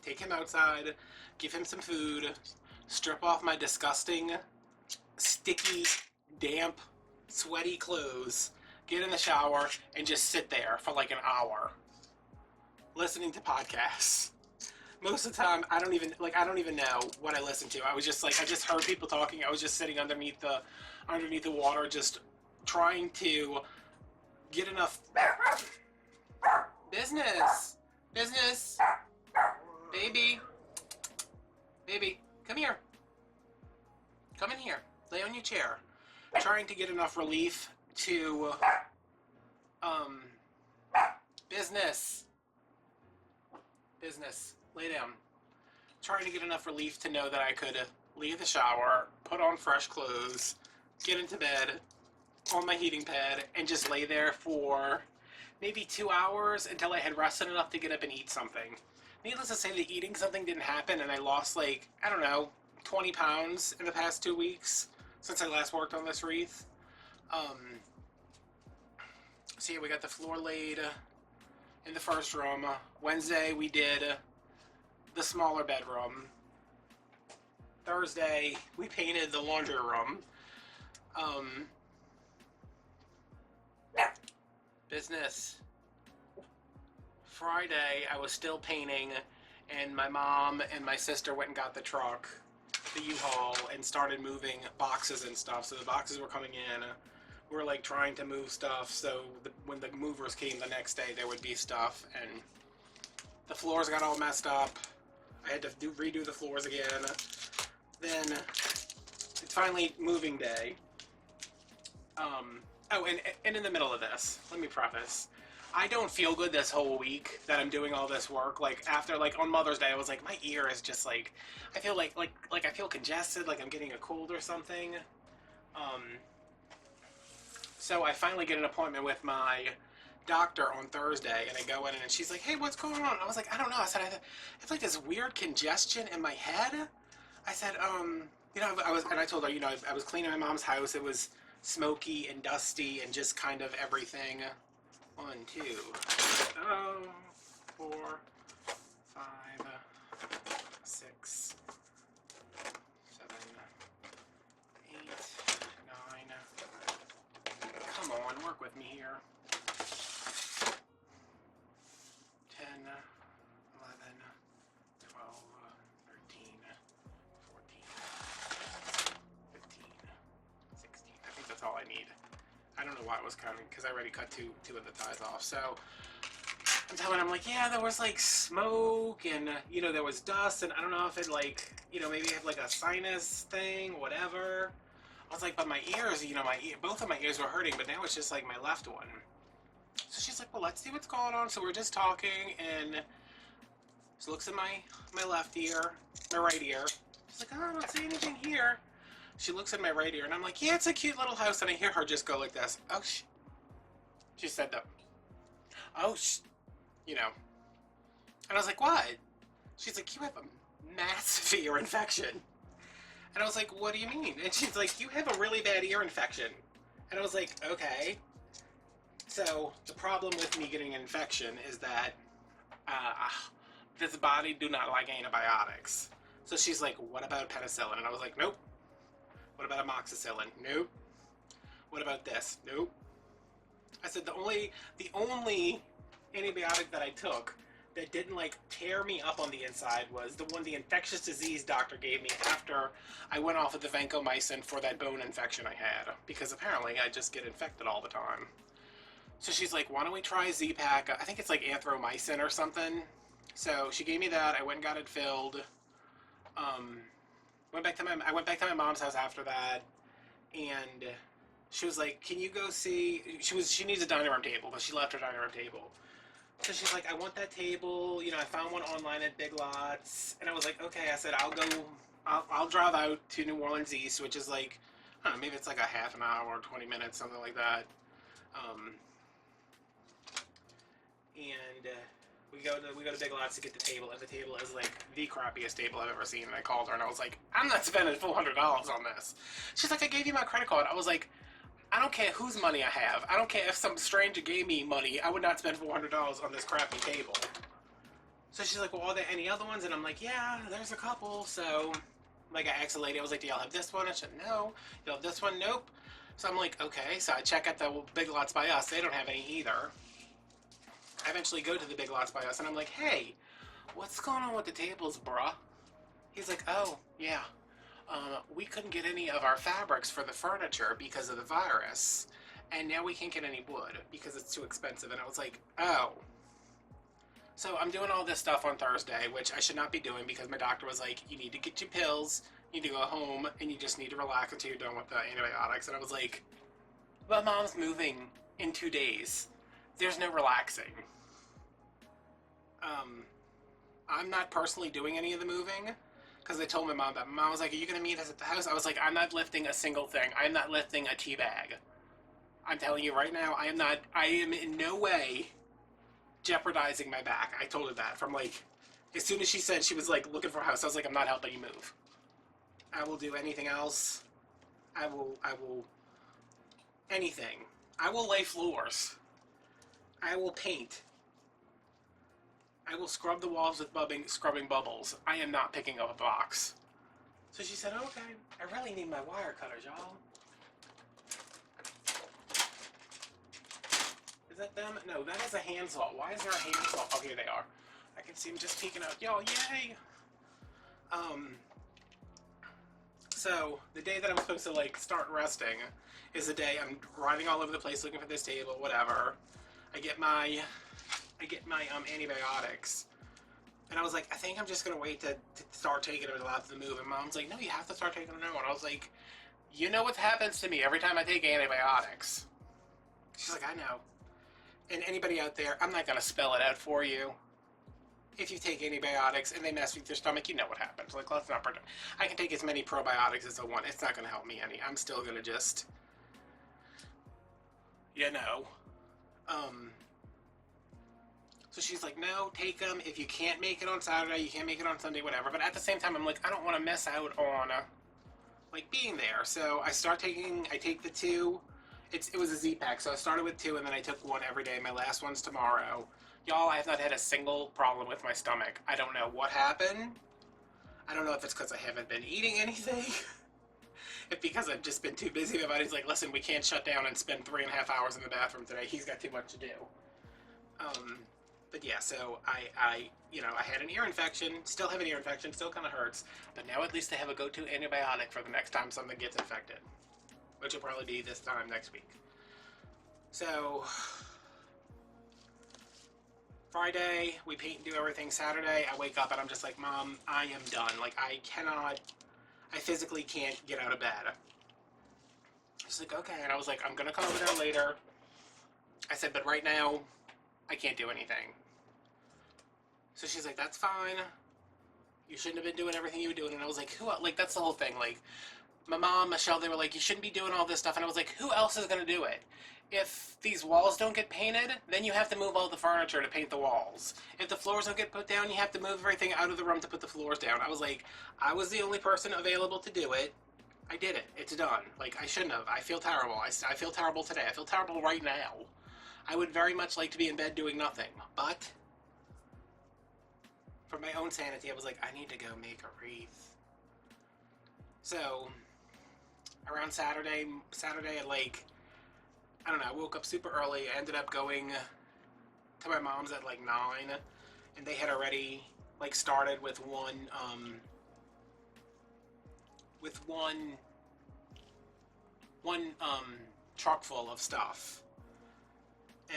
take him outside, give him some food, strip off my disgusting, sticky, damp, sweaty clothes, get in the shower, and just sit there for like an hour listening to podcasts. Most of the time, I don't even know what I listened to. I was just like, I just heard people talking. I was just sitting underneath the water, just trying to get enough business, baby, come here, come in here. Lay on your chair. Trying to get enough relief to, business. Lay down. Trying to get enough relief to know that I could leave the shower, put on fresh clothes, get into bed on my heating pad, and just lay there for maybe 2 hours until I had rested enough to get up and eat something. Needless to say, the eating something didn't happen, and I lost, like, I don't know, 20 pounds in the past 2 weeks. Since I last worked on this wreath. So yeah, we got the floor laid in the first room. Wednesday we did the smaller bedroom. Thursday we painted the laundry room. Business. Friday I was still painting, and my mom and my sister went and got the truck, the U-Haul, and started moving boxes and stuff. So the boxes were coming in. We were like trying to move stuff, so when the movers came the next day, there would be stuff, and the floors got all messed up. I had to redo the floors again. Then it's finally moving day. Oh, and in the middle of this, let me preface, I don't feel good this whole week that I'm doing all this work. Like, after, like, on Mother's Day, I was like, my ear is just, like, I feel like I feel congested, like I'm getting a cold or something. So I finally get an appointment with my doctor on Thursday, and I go in, and she's like, hey, what's going on? I was like, I don't know. I said, I have, like, this weird congestion in my head. I said, you know, and I told her, you know, I was cleaning my mom's house. It was smoky and dusty and just kind of everything. 1, 2, 4, 5, 6, 7, 8, 9. Come on, work with me here. 10, 11, 12, 13, 14, 15, 16. I think that's all I need. I don't know why it was counting, because I already cut two of the ties off. So I'm telling him, I'm like, yeah, there was like smoke, and you know, there was dust, and I don't know if it, like, you know, maybe I have like a sinus thing, whatever. I was like, but my ears, you know, both of my ears were hurting, but now it's just like my left one. So she's like, well, let's see what's going on. So we're just talking, and She looks at my left ear, my right ear. She's like, oh, I don't see anything here. She looks at my right ear, and I'm like, yeah, it's a cute little house. And I hear her just go like this. Oh, she said that. Oh, you know. And I was like, what? She's like, you have a massive ear infection. And I was like, what do you mean? And she's like, you have a really bad ear infection. And I was like, okay. So the problem with me getting an infection is that this body do not like antibiotics. So she's like, what about penicillin? And I was like, nope. What about amoxicillin? Nope. What about this? Nope. I said the only antibiotic that I took that didn't like tear me up on the inside was the one the infectious disease doctor gave me after I went off of the vancomycin for that bone infection I had, because apparently I just get infected all the time. So she's like, why don't we try Z-Pak? I think it's like anthromycin or something. So she gave me that. I went and got it filled. I went back to my mom's house after that, and she was like, can you go see, she needs a dining room table, but she left her dining room table. So she's like, I want that table, you know, I found one online at Big Lots, and I was like, okay. I said, I'll drive out to New Orleans East, which is like, I don't know, maybe it's like a half an hour or 20 minutes, something like that. And we go to Big Lots to get the table, and the table is like the crappiest table I've ever seen. And I called her and I was like, I'm not spending $400 on this. She's like, I gave you my credit card. I was like, I don't care whose money I have. I don't care if some stranger gave me money. I would not spend $400 on this crappy table. So she's like, well, are there any other ones? And I'm like, yeah, there's a couple. So like, I asked the lady, I was like, do y'all have this one? And she said, no. You have this one? Nope. So I'm like, okay. So I check at the Big Lots by us. They don't have any either. I eventually go to the Big Lots by us, and I'm like, hey, what's going on with the tables, bruh? He's like, oh, yeah. We couldn't get any of our fabrics for the furniture because of the virus, and now we can't get any wood because it's too expensive. And I was like, oh. So I'm doing all this stuff on Thursday, which I should not be doing because my doctor was like, you need to get your pills, you need to go home, and you just need to relax until you're done with the antibiotics. And I was like, but mom's moving in 2 days. There's no relaxing. I'm not personally doing any of the moving because I told my mom that. My mom was like, are you going to meet us at the house? I was like, I'm not lifting a single thing. I'm not lifting a tea bag. I'm telling you right now, I am in no way jeopardizing my back. I told her that from like, as soon as she said she was like looking for a house, I was like, I'm not helping you move. I will do anything else. I will, anything. I will lay floors. I will paint. I will scrub the walls with scrubbing bubbles. I am not picking up a box. So she said, okay, I really need my wire cutters, y'all. Is that them? No, that is a handsaw. Why is there a handsaw? Oh, here they are. I can see them just peeking out. Y'all, yay! So the day that I'm supposed to like start resting is the day I'm riding all over the place looking for this table, whatever. I get my antibiotics, and I was like, I think I'm just gonna wait to start taking them until after the move. And mom's like, no, you have to start taking them now. And I was like, you know what happens to me every time I take antibiotics? She's like, I know. And anybody out there, I'm not gonna spell it out for you. If you take antibiotics and they mess with your stomach, you know what happens. Like, let's not pretend. I can take as many probiotics as I want. It's not gonna help me any. I'm still gonna just, you know. So she's like, no, take them. If you can't make it on Saturday, you can't make it on Sunday, whatever. But at the same time, I'm like, I don't want to miss out on, like, being there. So I take the 2. It was a Z-Pak, so I started with 2, and then I took 1 every day. My last one's tomorrow. Y'all, I have not had a single problem with my stomach. I don't know what happened. I don't know if it's because I haven't been eating anything. If because I've just been too busy. My body's like, listen, we can't shut down and spend 3.5 hours in the bathroom today. He's got too much to do. But yeah, so I had an ear infection, still have an ear infection, still kind of hurts, but now at least I have a go-to antibiotic for the next time something gets infected, which will probably be this time next week. So, Friday, we paint and do everything. Saturday, I wake up and I'm just like, Mom, I am done. Like, I physically can't get out of bed. She's like, okay, and I was like, I'm gonna come over there later. I said, but right now, I can't do anything. So she's like, that's fine. You shouldn't have been doing everything you were doing. And I was like, who? Like, that's the whole thing. Like, my mom, Michelle, they were like, you shouldn't be doing all this stuff. And I was like, who else is going to do it? If these walls don't get painted, then you have to move all the furniture to paint the walls. If the floors don't get put down, you have to move everything out of the room to put the floors down. I was like, I was the only person available to do it. I did it. It's done. Like, I shouldn't have. I feel terrible. I feel terrible today. I feel terrible right now. I would very much like to be in bed doing nothing. But for my own sanity, I was like, I need to go make a wreath. So around Saturday at like, I don't know, I woke up super early. I ended up going to my mom's at like 9, and they had already like started with one truck full of stuff.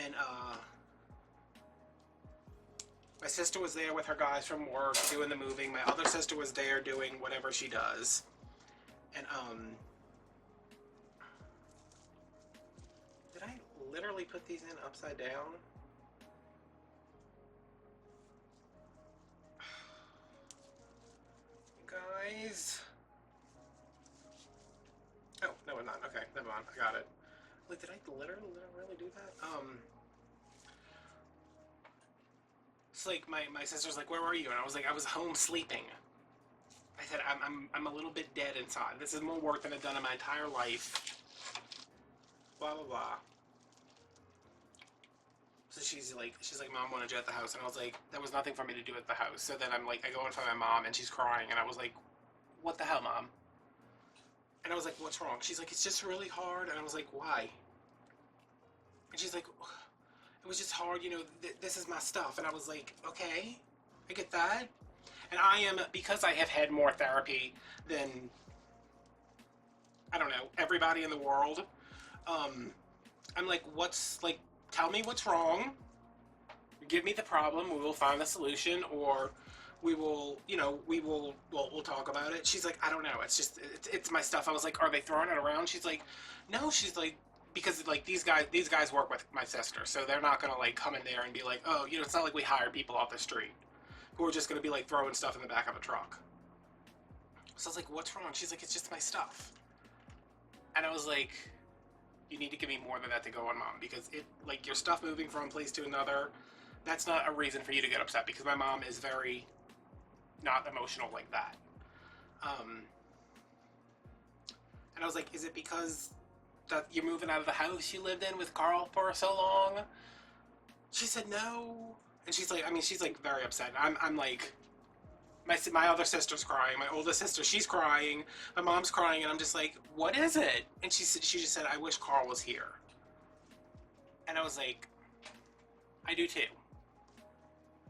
And my sister was there with her guys from work doing the moving. My other sister was there doing whatever she does. And did I literally put these in upside down? Guys. Oh, no, I'm not. Okay, never mind. I got it. Like, did I literally do that? It's like my sister's like, where were you? And I was like, I was home sleeping. I said, I'm a little bit dead inside. This is more work than I've done in my entire life. Blah, blah, blah. So she's like, Mom wanted you at the house. And I was like, there was nothing for me to do at the house. So then I'm like, I go in front of my mom and she's crying. And I was like, what the hell, Mom? And I was like, what's wrong? She's like, it's just really hard. And I was like, why? And she's like, it was just hard, you know, this is my stuff. And I was like, okay, I get that. And I am, because I have had more therapy than, I don't know, everybody in the world, I'm like, tell me what's wrong, give me the problem, we will find the solution, or we will, you know, we'll talk about it. She's like, I don't know, it's my stuff. I was like, are they throwing it around? She's like, no. She's like, because like these guys work with my sister, so they're not gonna like come in there and be like, oh, you know, it's not like we hire people off the street who are just gonna be like throwing stuff in the back of a truck. So I was like, what's wrong? She's like, it's just my stuff. And I was like, you need to give me more than that to go on, Mom, because it, like, your stuff moving from one place to another, that's not a reason for you to get upset, because my mom is very not emotional like that. And I was like, is it because that you're moving out of the house you lived in with Carl for so long? She said no. And she's like, I mean, she's like very upset. I'm like, my other sister's crying, my oldest sister, she's crying, my mom's crying, and I'm just like, what is it? And she just said, I wish Carl was here. And I was like, I do too.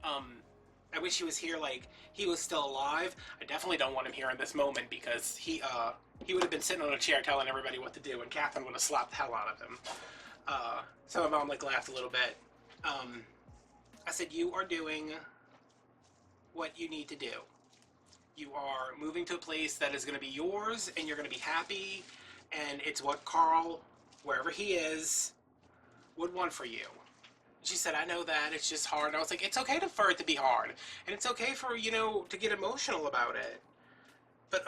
I wish he was here, like, he was still alive. I definitely don't want him here in this moment, because he would have been sitting on a chair telling everybody what to do, and Catherine would have slapped the hell out of him. So my mom, like, laughed a little bit. I said, you are doing what you need to do. You are moving to a place that is going to be yours, and you're going to be happy, and it's what Carl, wherever he is, would want for you. She said, I know that, it's just hard. And I was like, it's okay for it to be hard, and it's okay for, you know, to get emotional about it. But,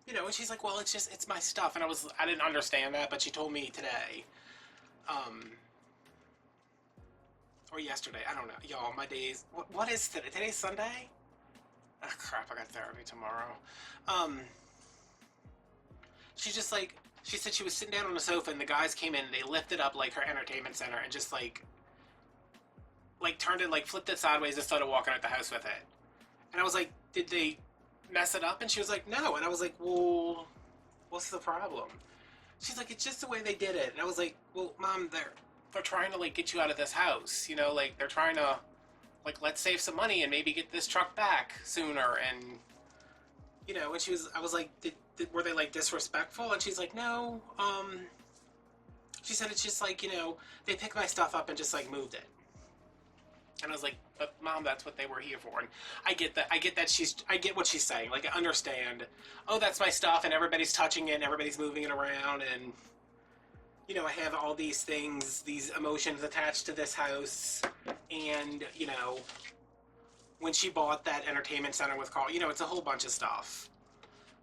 you know, and she's like, well, it's my stuff. And I didn't understand that, but she told me today, or yesterday, I don't know. Y'all, my days, what is today? Today's Sunday? Ah, crap, I got therapy tomorrow. She's just like, she said she was sitting down on the sofa and the guys came in and they lifted up like her entertainment center and just like turned it, like flipped it sideways and started walking out the house with it. And I was like, did they mess it up? And she was like, no. And I was like, well, what's the problem? She's like, it's just the way they did it. And I was like, well, Mom, they're trying to like get you out of this house, you know, like they're trying to like, let's save some money and maybe get this truck back sooner. And you know, and I was like, were they like disrespectful? And she's like, no. She said, it's just like, you know, they picked my stuff up and just like moved it. And I was like, but Mom, that's what they were here for. And I get that. I get what she's saying. Like, I understand. Oh, that's my stuff, and everybody's touching it, and everybody's moving it around, and you know, I have all these things, these emotions attached to this house, and, you know, when she bought that entertainment center with Carl, you know, it's a whole bunch of stuff.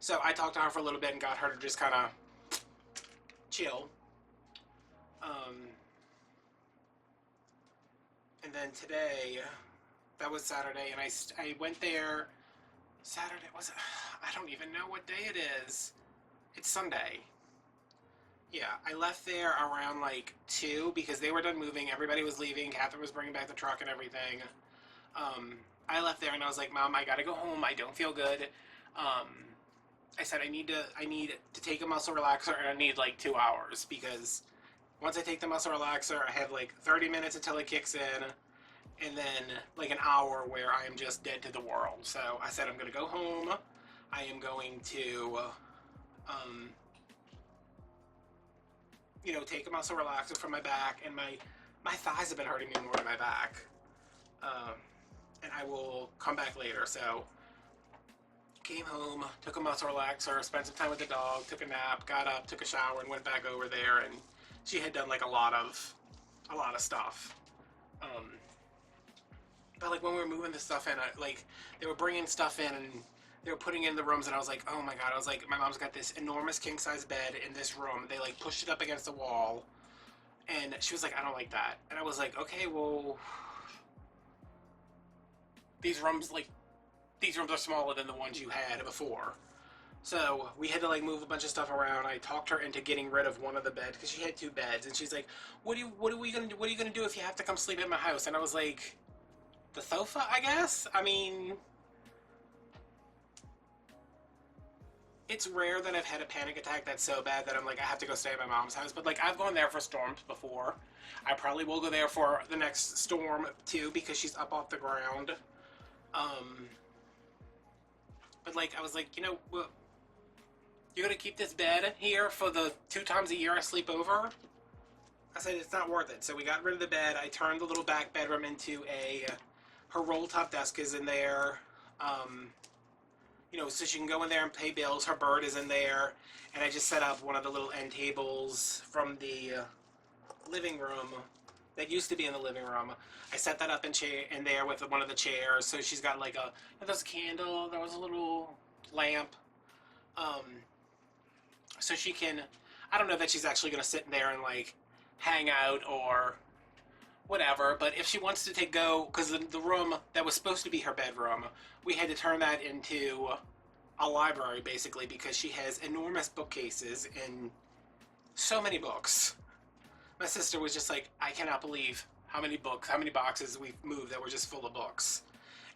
So I talked to her for a little bit and got her to just kind of chill. Um, and then today, that was Saturday, and I went there. Saturday was it? I don't even know what day it is. It's Sunday. Yeah, I left there around like 2 because they were done moving. Everybody was leaving. Catherine was bringing back the truck and everything. Um, I left there and I was like, Mom, I gotta go home. I don't feel good. Um, I said I need to take a muscle relaxer, and I need like 2 hours because once I take the muscle relaxer, I have like 30 minutes until it kicks in, and then like an hour where I am just dead to the world. So I said I'm gonna go home. I am going to, um, you know, take a muscle relaxer from my back, and my thighs have been hurting me more than my back. Um, and I will come back later. So came home, took a muscle relaxer, spent some time with the dog, took a nap, got up, took a shower, and went back over there. And she had done like a lot of stuff. But like when we were moving the stuff in, like they were bringing stuff in and they were putting it in the rooms, and I was like, oh my god! I was like, my mom's got this enormous king size bed in this room. They like pushed it up against the wall, and she was like, I don't like that. And I was like, okay, well, these rooms are smaller than the ones you had before. So we had to like move a bunch of stuff around. I talked her into getting rid of one of the beds because she had 2 beds, and she's like, what are we gonna do? What are you gonna do if you have to come sleep at my house? And I was like, the sofa, I guess. I mean, it's rare that I've had a panic attack that's so bad that I'm like, I have to go stay at my mom's house. But like, I've gone there for storms before. I probably will go there for the next storm too because she's up off the ground. But like, I was like, you know, you're gonna keep this bed here for the 2 times a year I sleep over? I said, it's not worth it. So we got rid of the bed. I turned the little back bedroom into her roll top desk is in there. You know, so she can go in there and pay bills. Her bird is in there. And I just set up one of the little end tables from the living room that used to be in the living room. I set that up in there with one of the chairs. So she's got like there's a candle, there was a little lamp. So she can, I don't know that she's actually going to sit in there and like hang out or whatever, but if she wants to go, because the room that was supposed to be her bedroom, we had to turn that into a library basically because she has enormous bookcases and so many books. My sister was just like, I cannot believe how many boxes we've moved that were just full of books.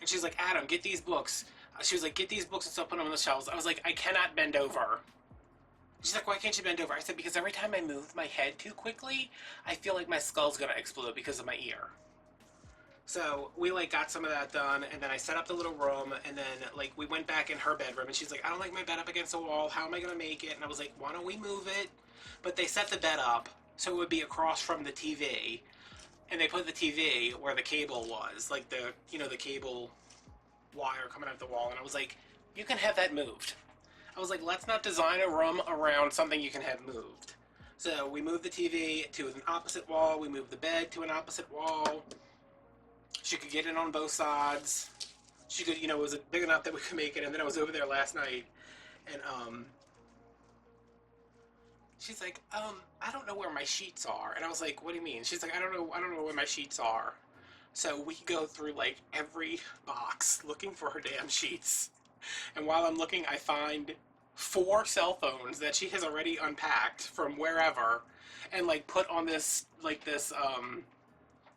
And she's like, Adam, get these books. She was like, get these books and start putting them on the shelves. I was like, I cannot bend over. She's like, why can't you bend over? I said, because every time I move my head too quickly, I feel like my skull's gonna explode because of my ear. So we like got some of that done, and then I set up the little room, and then like we went back in her bedroom, and she's like, I don't like my bed up against the wall. How am I gonna make it? And I was like, why don't we move it? But they set the bed up so it would be across from the TV, and they put the TV where the cable was, like the cable wire coming out the wall, and I was like, you can have that moved. I was like, let's not design a room around something you can have moved. So we moved the TV to an opposite wall, we moved the bed to an opposite wall. She could get in on both sides. She could, it was big enough that we could make it, and then I was over there last night, and she's like, I don't know where my sheets are. And I was like, what do you mean? She's like, I don't know where my sheets are. So we go through like every box looking for her damn sheets. And while I'm looking, I find 4 cell phones that she has already unpacked from wherever and like put on this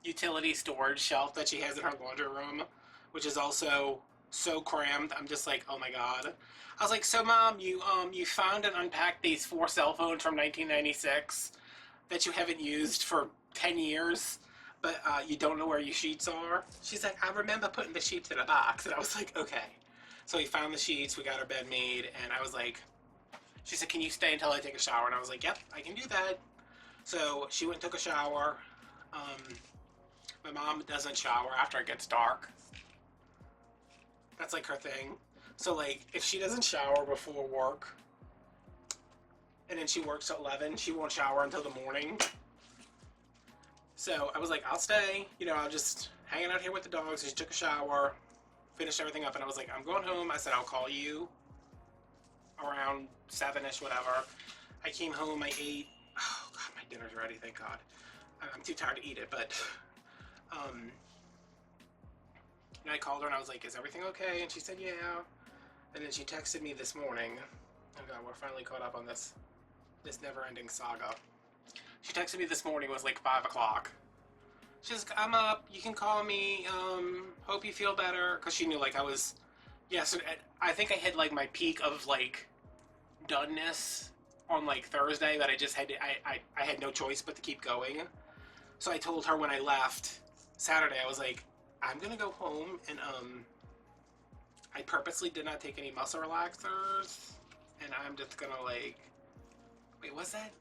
utility storage shelf that she has in her laundry room, which is also so crammed. I'm just like, oh my god. I was like, so Mom, you found and unpacked these 4 cell phones from 1996 that you haven't used for 10 years, but you don't know where your sheets are? She's like, I remember putting the sheets in a box. And I was like, okay. So we found the sheets, we got our bed made, and I was like, she said, can you stay until I take a shower? And I was like, yep, I can do that. So she went and took a shower. My mom doesn't shower after it gets dark. That's like her thing. So like, if she doesn't shower before work, and then she works till 11. She won't shower until the morning. So I was like, I'll stay. You know, I'll just hanging out here with the dogs. She took a shower, finished everything up, and I was like, I'm going home. I said, I'll call you around 7-ish, whatever. I came home, I ate. Oh, God, my dinner's ready, thank God. I'm too tired to eat it, but, and I called her and I was like, is everything okay? And she said, yeah. And then she texted me this morning. Oh God, we're finally caught up on this never-ending saga. She texted me this morning, it was like 5 o'clock. She's like, I'm up, you can call me, hope you feel better. Because she knew, like, I was, yeah, so I think I hit, like, my peak of, like, doneness on, like, Thursday, that I just had to, I had no choice but to keep going. So I told her when I left Saturday, I was like, I'm gonna go home, and, I purposely did not take any muscle relaxers, and I'm just gonna, like, wait, was that?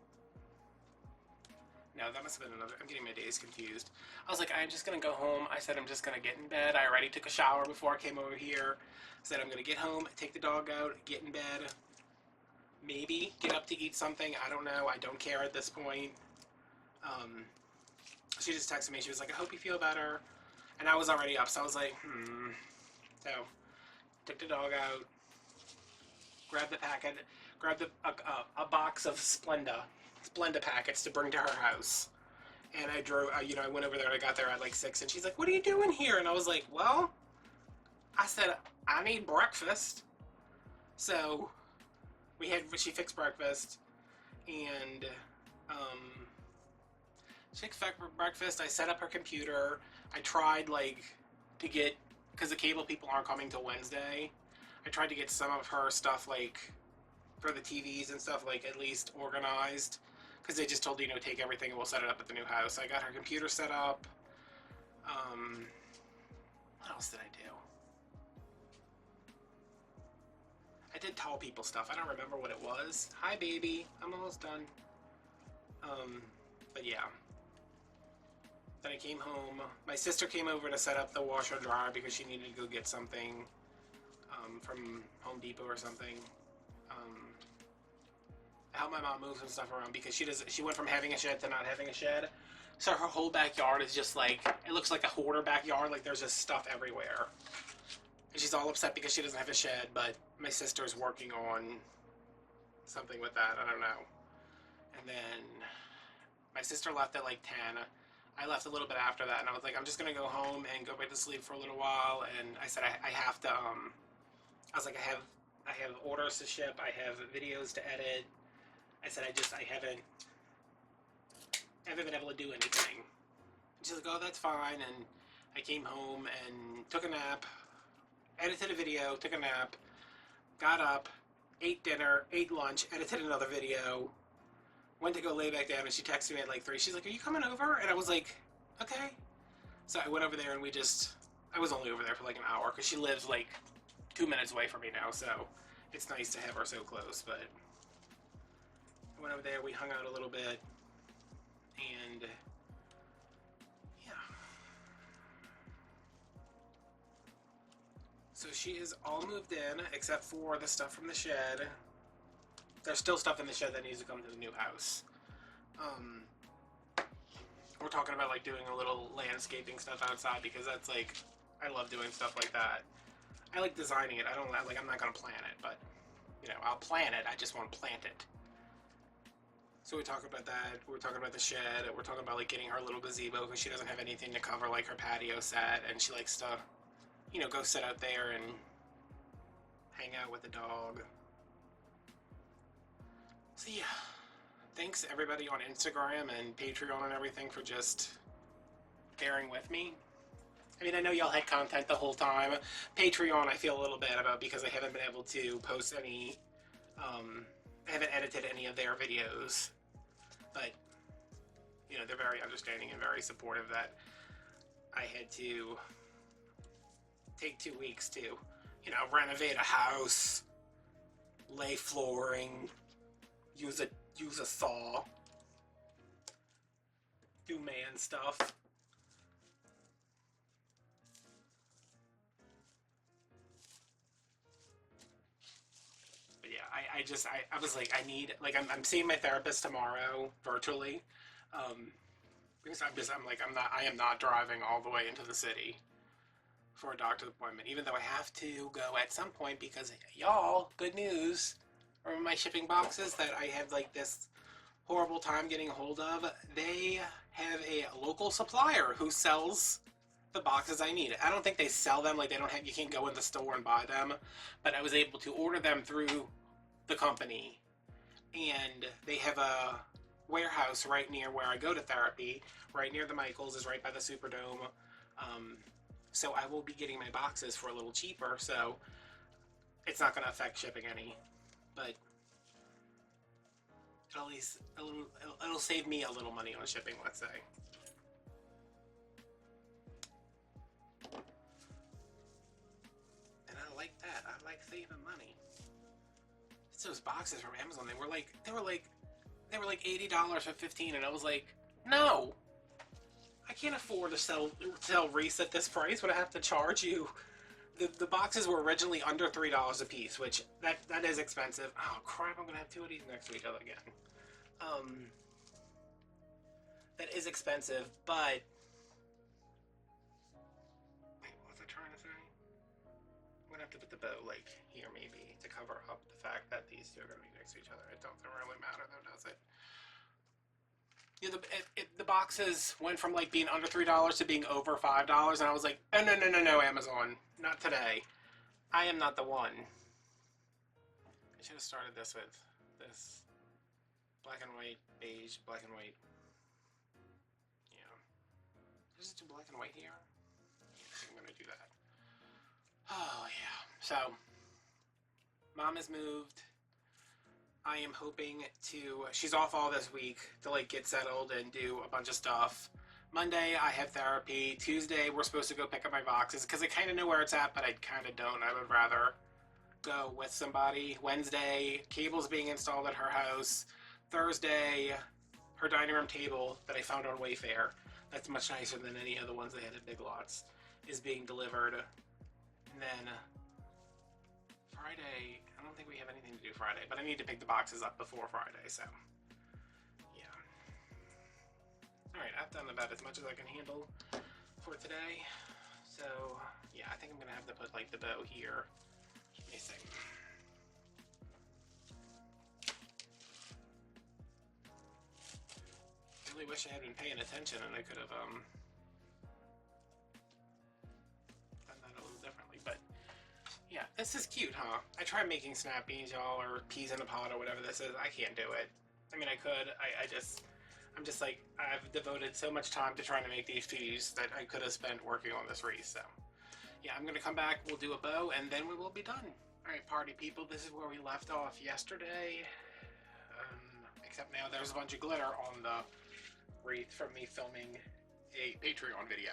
No, that must have been another. I'm getting my days confused. I was like, I'm just gonna go home. I said I'm just gonna get in bed. I already took a shower before I came over here. I said I'm gonna get home, take the dog out, get in bed. Maybe get up to eat something. I don't know. I don't care at this point. She just texted me. She was like, I hope you feel better. And I was already up, so I was like, So, took the dog out, grabbed the packet, grabbed a box of Splenda packets to bring to her house. And I drove, you know, I went over there and I got there at like 6, and she's like, what are you doing here? And I was like, well, I said, I need breakfast. So, she fixed breakfast, and, she fixed breakfast, I set up her computer, I tried, like, to get, because the cable people aren't coming till Wednesday, I tried to get some of her stuff, like, for the TVs and stuff, like, at least organized, because they just told, you know, take everything and we'll set it up at the new house. I got her computer set up. What else did I do? I did tall people stuff. I don't remember what it was. Hi, baby. I'm almost done. But yeah. Then I came home. My sister came over to set up the washer and dryer because she needed to go get something from Home Depot or something. I helped my mom move some stuff around because she went from having a shed to not having a shed. So her whole backyard is just like, it looks like a hoarder backyard, like there's just stuff everywhere. And she's all upset because she doesn't have a shed, but my sister's working on something with that, I don't know. And then my sister left at like 10. I left a little bit after that, and I was like, I'm just gonna go home and go back to sleep for a little while. And I said I have to, I was like, I have orders to ship, I have videos to edit. I said I haven't been able to do anything. And she's like, oh, that's fine. And I came home and took a nap, edited a video, took a nap, got up, ate dinner, ate lunch, edited another video, went to go lay back down, and she texted me at like 3. She's like, are you coming over? And I was like, okay. So I went over there, and I was only over there for like an hour, because she lives like 2 minutes away from me now, so it's nice to have her so close. But I went over there, we hung out a little bit, and yeah. So she is all moved in, except for the stuff from the shed. There's still stuff in the shed that needs to come to the new house. We're talking about like doing a little landscaping stuff outside, because that's like, I love doing stuff like that. I like designing it. I'm not gonna plan it, but you know, I'll plan it. I just won't plant it. So we talk about that. We're talking about the shed. We're talking about like getting her a little gazebo, because she doesn't have anything to cover like her patio set, and she likes to, you know, go sit out there and hang out with the dog. So yeah, thanks everybody on Instagram and Patreon and everything for just bearing with me. I mean, I know y'all had content the whole time. Patreon I feel a little bad about, because I haven't been able to post any, I haven't edited any of their videos. But, you know, they're very understanding and very supportive that I had to take 2 weeks to, you know, renovate a house, lay flooring, use a saw, do man stuff. But yeah, I was like, I need, like, I'm seeing my therapist tomorrow virtually. Because I am not driving all the way into the city for a doctor's appointment, even though I have to go at some point because y'all, good news, remember my shipping boxes that I have like this horrible time getting a hold of? They have a local supplier who sells the boxes I need. I don't think they sell them, like they don't have, you can't go in the store and buy them, but I was able to order them through the company, and they have a warehouse right near where I go to therapy, right near the Michaels, is right by the Superdome. So I will be getting my boxes for a little cheaper, so it's not going to affect shipping any, but at least it'll save me a little money on shipping, let's say. And I like that. I like saving money. It's those boxes from Amazon. They were like $80 for 15, and I was like, no, I can't afford to sell Wreath at this price. Would I have to charge you? The boxes were originally under $3 a piece, which that is expensive. Oh crap! I'm gonna have two of these next to each other again. That is expensive, but wait, what was I trying to say? I'm gonna have to put the bow like here maybe to cover up the fact that these two are gonna be next to each other. It doesn't really matter though, does it? Yeah, the boxes went from like being under $3 to being over $5, and I was like, oh, no, Amazon, not today. I am not the one. I should have started this with this black and white, beige, black and white. Yeah, just do black and white here. I think I'm gonna do that. Oh yeah. So, mom has moved. I am hoping to, she's off all this week to like get settled and do a bunch of stuff. Monday I have therapy. Tuesday we're supposed to go pick up my boxes because I kind of know where it's at, but I kind of don't. I would rather go with somebody. Wednesday, cables being installed at her house. Thursday, her dining room table that I found on Wayfair, that's much nicer than any of the ones they had at Big Lots, is being delivered. And then Friday, I don't think we have anything to do Friday, but I need to pick the boxes up before Friday, so yeah. Alright, I've done about as much as I can handle for today. So yeah, I think I'm gonna have to put like the bow here. Let me see. I really wish I had been paying attention and I could have done that a little differently, but yeah, this is cute, huh? I tried making snap beans, y'all, or peas in a pot, or whatever this is. I can't do it. I mean, I could. I'm just like, I've devoted so much time to trying to make these peas that I could have spent working on this wreath, so. Yeah, I'm gonna come back, we'll do a bow, and then we will be done. Alright, party people, this is where we left off yesterday. Except now there's a bunch of glitter on the wreath from me filming a Patreon video.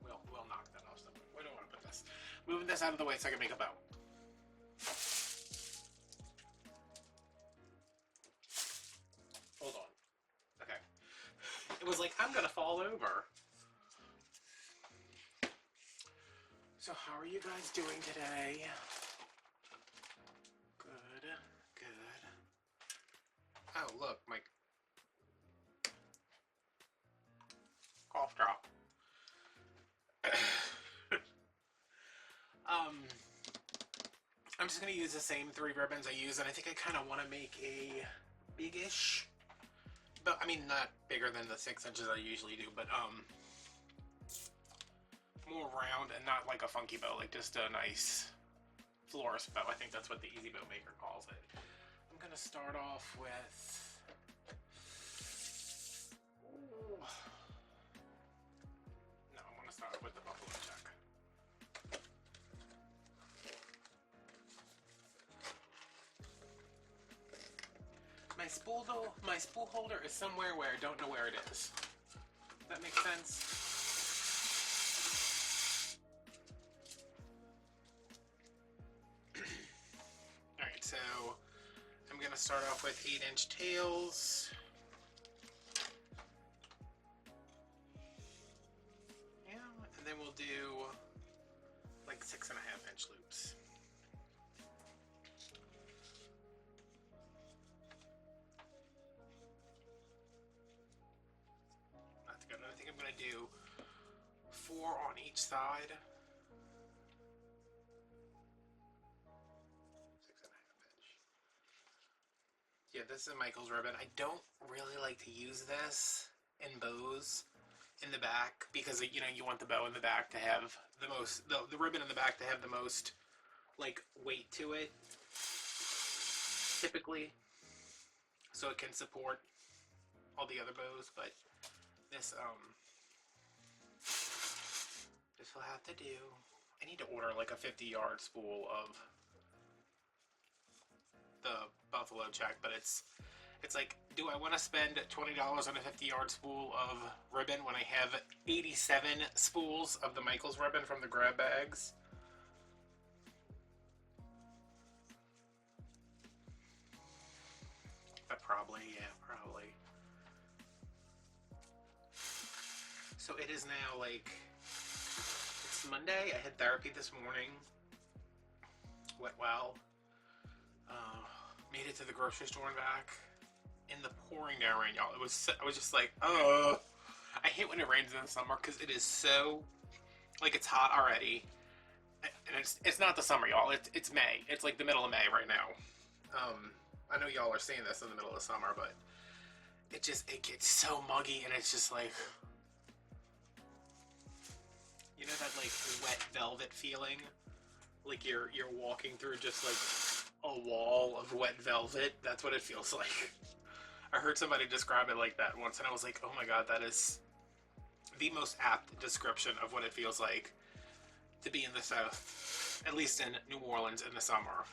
Well, we'll knock that off somewhere. Where do I want to put this? Moving this out of the way so I can make a bow. Hold on. Okay. It was like, I'm gonna fall over. So how are you guys doing today? Good, good. Oh, look, my cough drop. I'm just gonna use the same 3 ribbons I use, and I think I kind of want to make a big-ish, but I mean not bigger than the 6 inches I usually do, but more round and not like a funky bow, like just a nice florist bow. I think that's what the Easy Bow Maker calls it. I'm gonna start off with, no, I'm gonna start with the buffalo check. My spool holder is somewhere where I don't know where it is. Does that make sense? Alright, so I'm gonna start off with 8-inch tails. Yeah, and then we'll do like 6.5-inch loops. 4 on each side. 6.5 inch. Yeah, this is a Michaels ribbon. I don't really like to use this in bows in the back because, you know, you want the bow in the back to have the most, the ribbon in the back to have the most, like, weight to it, typically, so it can support all the other bows. But this this will have to do. I need to order like a 50-yard spool of the buffalo check, but it's like, do I want to spend $20 on a 50-yard spool of ribbon when I have 87 spools of the Michaels ribbon from the grab bags? But probably, yeah, probably. So it is now like, it's Monday. I had therapy this morning. Went well. Made it to the grocery store and back in the pouring down rain, y'all. I was just like, oh. I hate when it rains in the summer because it is so, like, it's hot already. And it's not the summer, y'all. It's May. It's like the middle of May right now. I know y'all are seeing this in the middle of summer, but it gets so muggy, and it's just like, you know that like wet velvet feeling? Like you're walking through just like a wall of wet velvet. That's what it feels like. I heard somebody describe it like that once, and I was like, oh my god, that is the most apt description of what it feels like to be in the South, at least in New Orleans in the summer,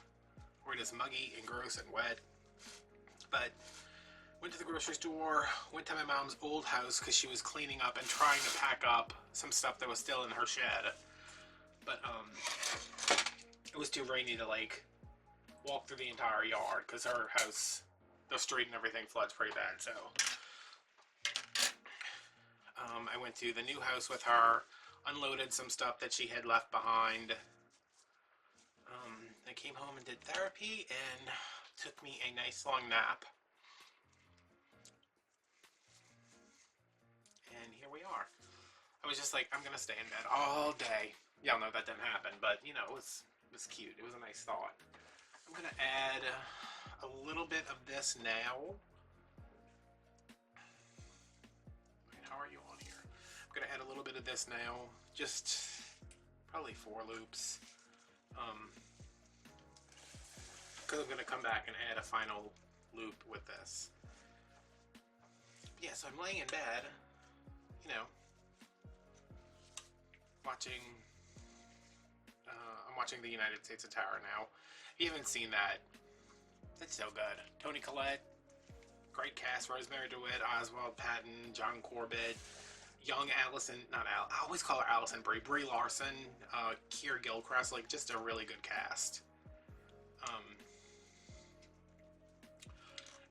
where it is muggy and gross and wet. But went to the grocery store, went to my mom's old house because she was cleaning up and trying to pack up some stuff that was still in her shed. But it was too rainy to like walk through the entire yard because her house, the street and everything floods pretty bad. So I went to the new house with her, unloaded some stuff that she had left behind. I came home and did therapy and took me a nice long nap. And here we are. I was just like, I'm gonna stay in bed all day. Y'all know that didn't happen, but you know, it was cute. It was a nice thought. I'm gonna add a little bit of this now. Wait, how are you on here? I'm gonna add a little bit of this now. Just probably 4 loops. Because I'm gonna come back and add a final loop with this. Yeah, so I'm laying in bed, you know, watching. I'm watching The United States of Terror now. If you haven't seen that, it's so good. Toni Collette, great cast: Rosemary DeWitt, Oswald Patton, John Corbett, young Allison, not Al, I always call her Allison Brie, Brie Larson, Keir Gilchrist, like just a really good cast.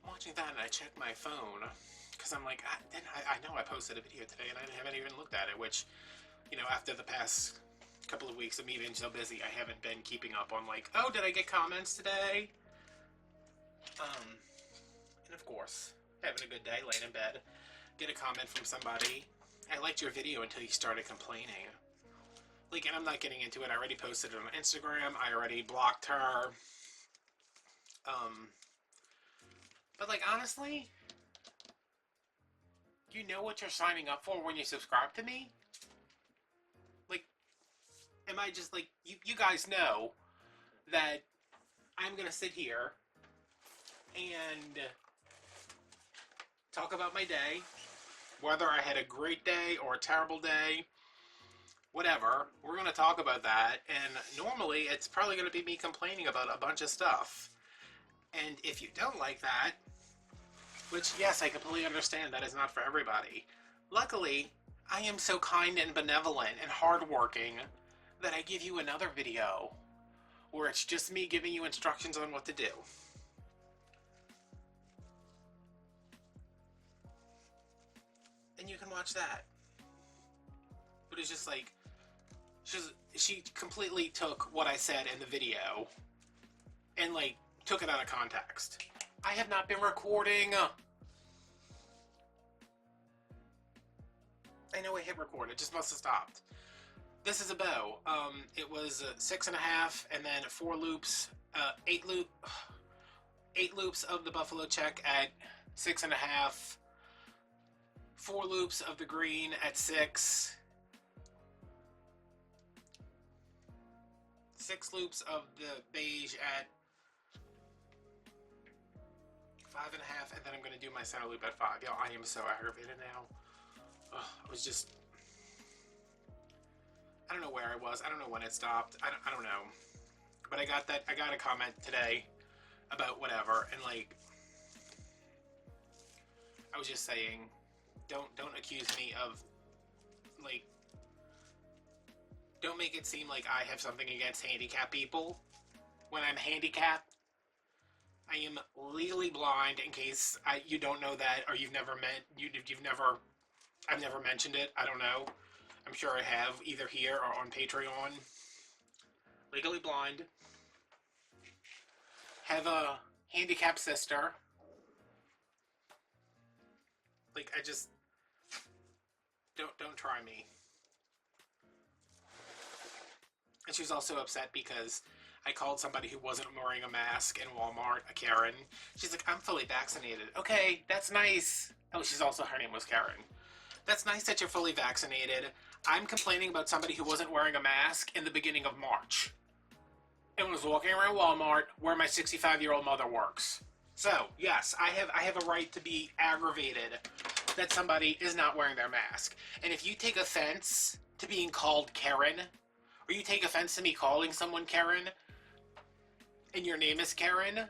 I'm watching that and I check my phone because I'm like, I know I posted a video today and I haven't even looked at it, which, you know, after the past couple of weeks of me being so busy, I haven't been keeping up on like, oh, did I get comments today? And of course, having a good day, laying in bed, get a comment from somebody. I liked your video until you started complaining. Like, and I'm not getting into it. I already posted it on Instagram. I already blocked her. But like, honestly, you know what you're signing up for when you subscribe to me? Like, am I just like, you guys know that I'm gonna sit here and talk about my day, whether I had a great day or a terrible day, whatever. We're gonna talk about that, and normally it's probably gonna be me complaining about a bunch of stuff. And if you don't like that, which, yes, I completely understand that is not for everybody. Luckily, I am so kind and benevolent and hardworking that I give you another video where it's just me giving you instructions on what to do. And you can watch that. But it's just like, she completely took what I said in the video and like took it out of context. I have not been recording. I know I hit record, it just must have stopped. this is a bow. It was 6.5, and then 4 loops, 8 loops of the buffalo check at 6.5, 4 loops of the green at 6, 6 loops of the beige at 5.5, and then I'm going to do my center loop at 5. Yo, I am so aggravated now. Ugh, I was just... I don't know where I was. I don't know when it stopped. I don't know. But I got a comment today about whatever, and like, I was just saying, don't accuse me of, like, don't make it seem like I have something against handicapped people when I'm handicapped. I am legally blind, in case you don't know that, or I've never mentioned it. I don't know. I'm sure I have, either here or on Patreon. Legally blind. Have a handicapped sister. Like, I just... Don't try me. And she was also upset because I called somebody who wasn't wearing a mask in Walmart a Karen. She's like, I'm fully vaccinated. Okay, that's nice. Oh, her name was Karen. That's nice that you're fully vaccinated. I'm complaining about somebody who wasn't wearing a mask in the beginning of March and was walking around Walmart where my 65-year-old mother works. So, yes, I have a right to be aggravated that somebody is not wearing their mask. And if you take offense to being called Karen, or you take offense to me calling someone Karen, and your name is Karen,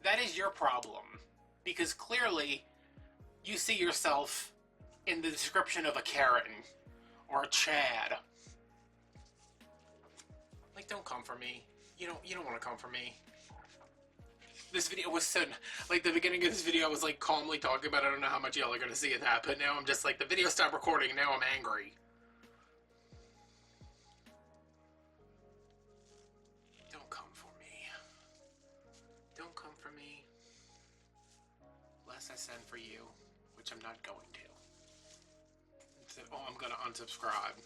that is your problem. Because clearly, you see yourself in the description of a Karen, or a Chad. Like, don't come for me. You don't want to come for me. This video was so... Like, the beginning of this video, I was, like, calmly talking about it. I don't know how much y'all are going to see of that, but now I'm just, like, the video stopped recording, and now I'm angry. Don't come for me. Don't come for me. Lest I send for you, which I'm not going to. So, oh, I'm going to unsubscribe.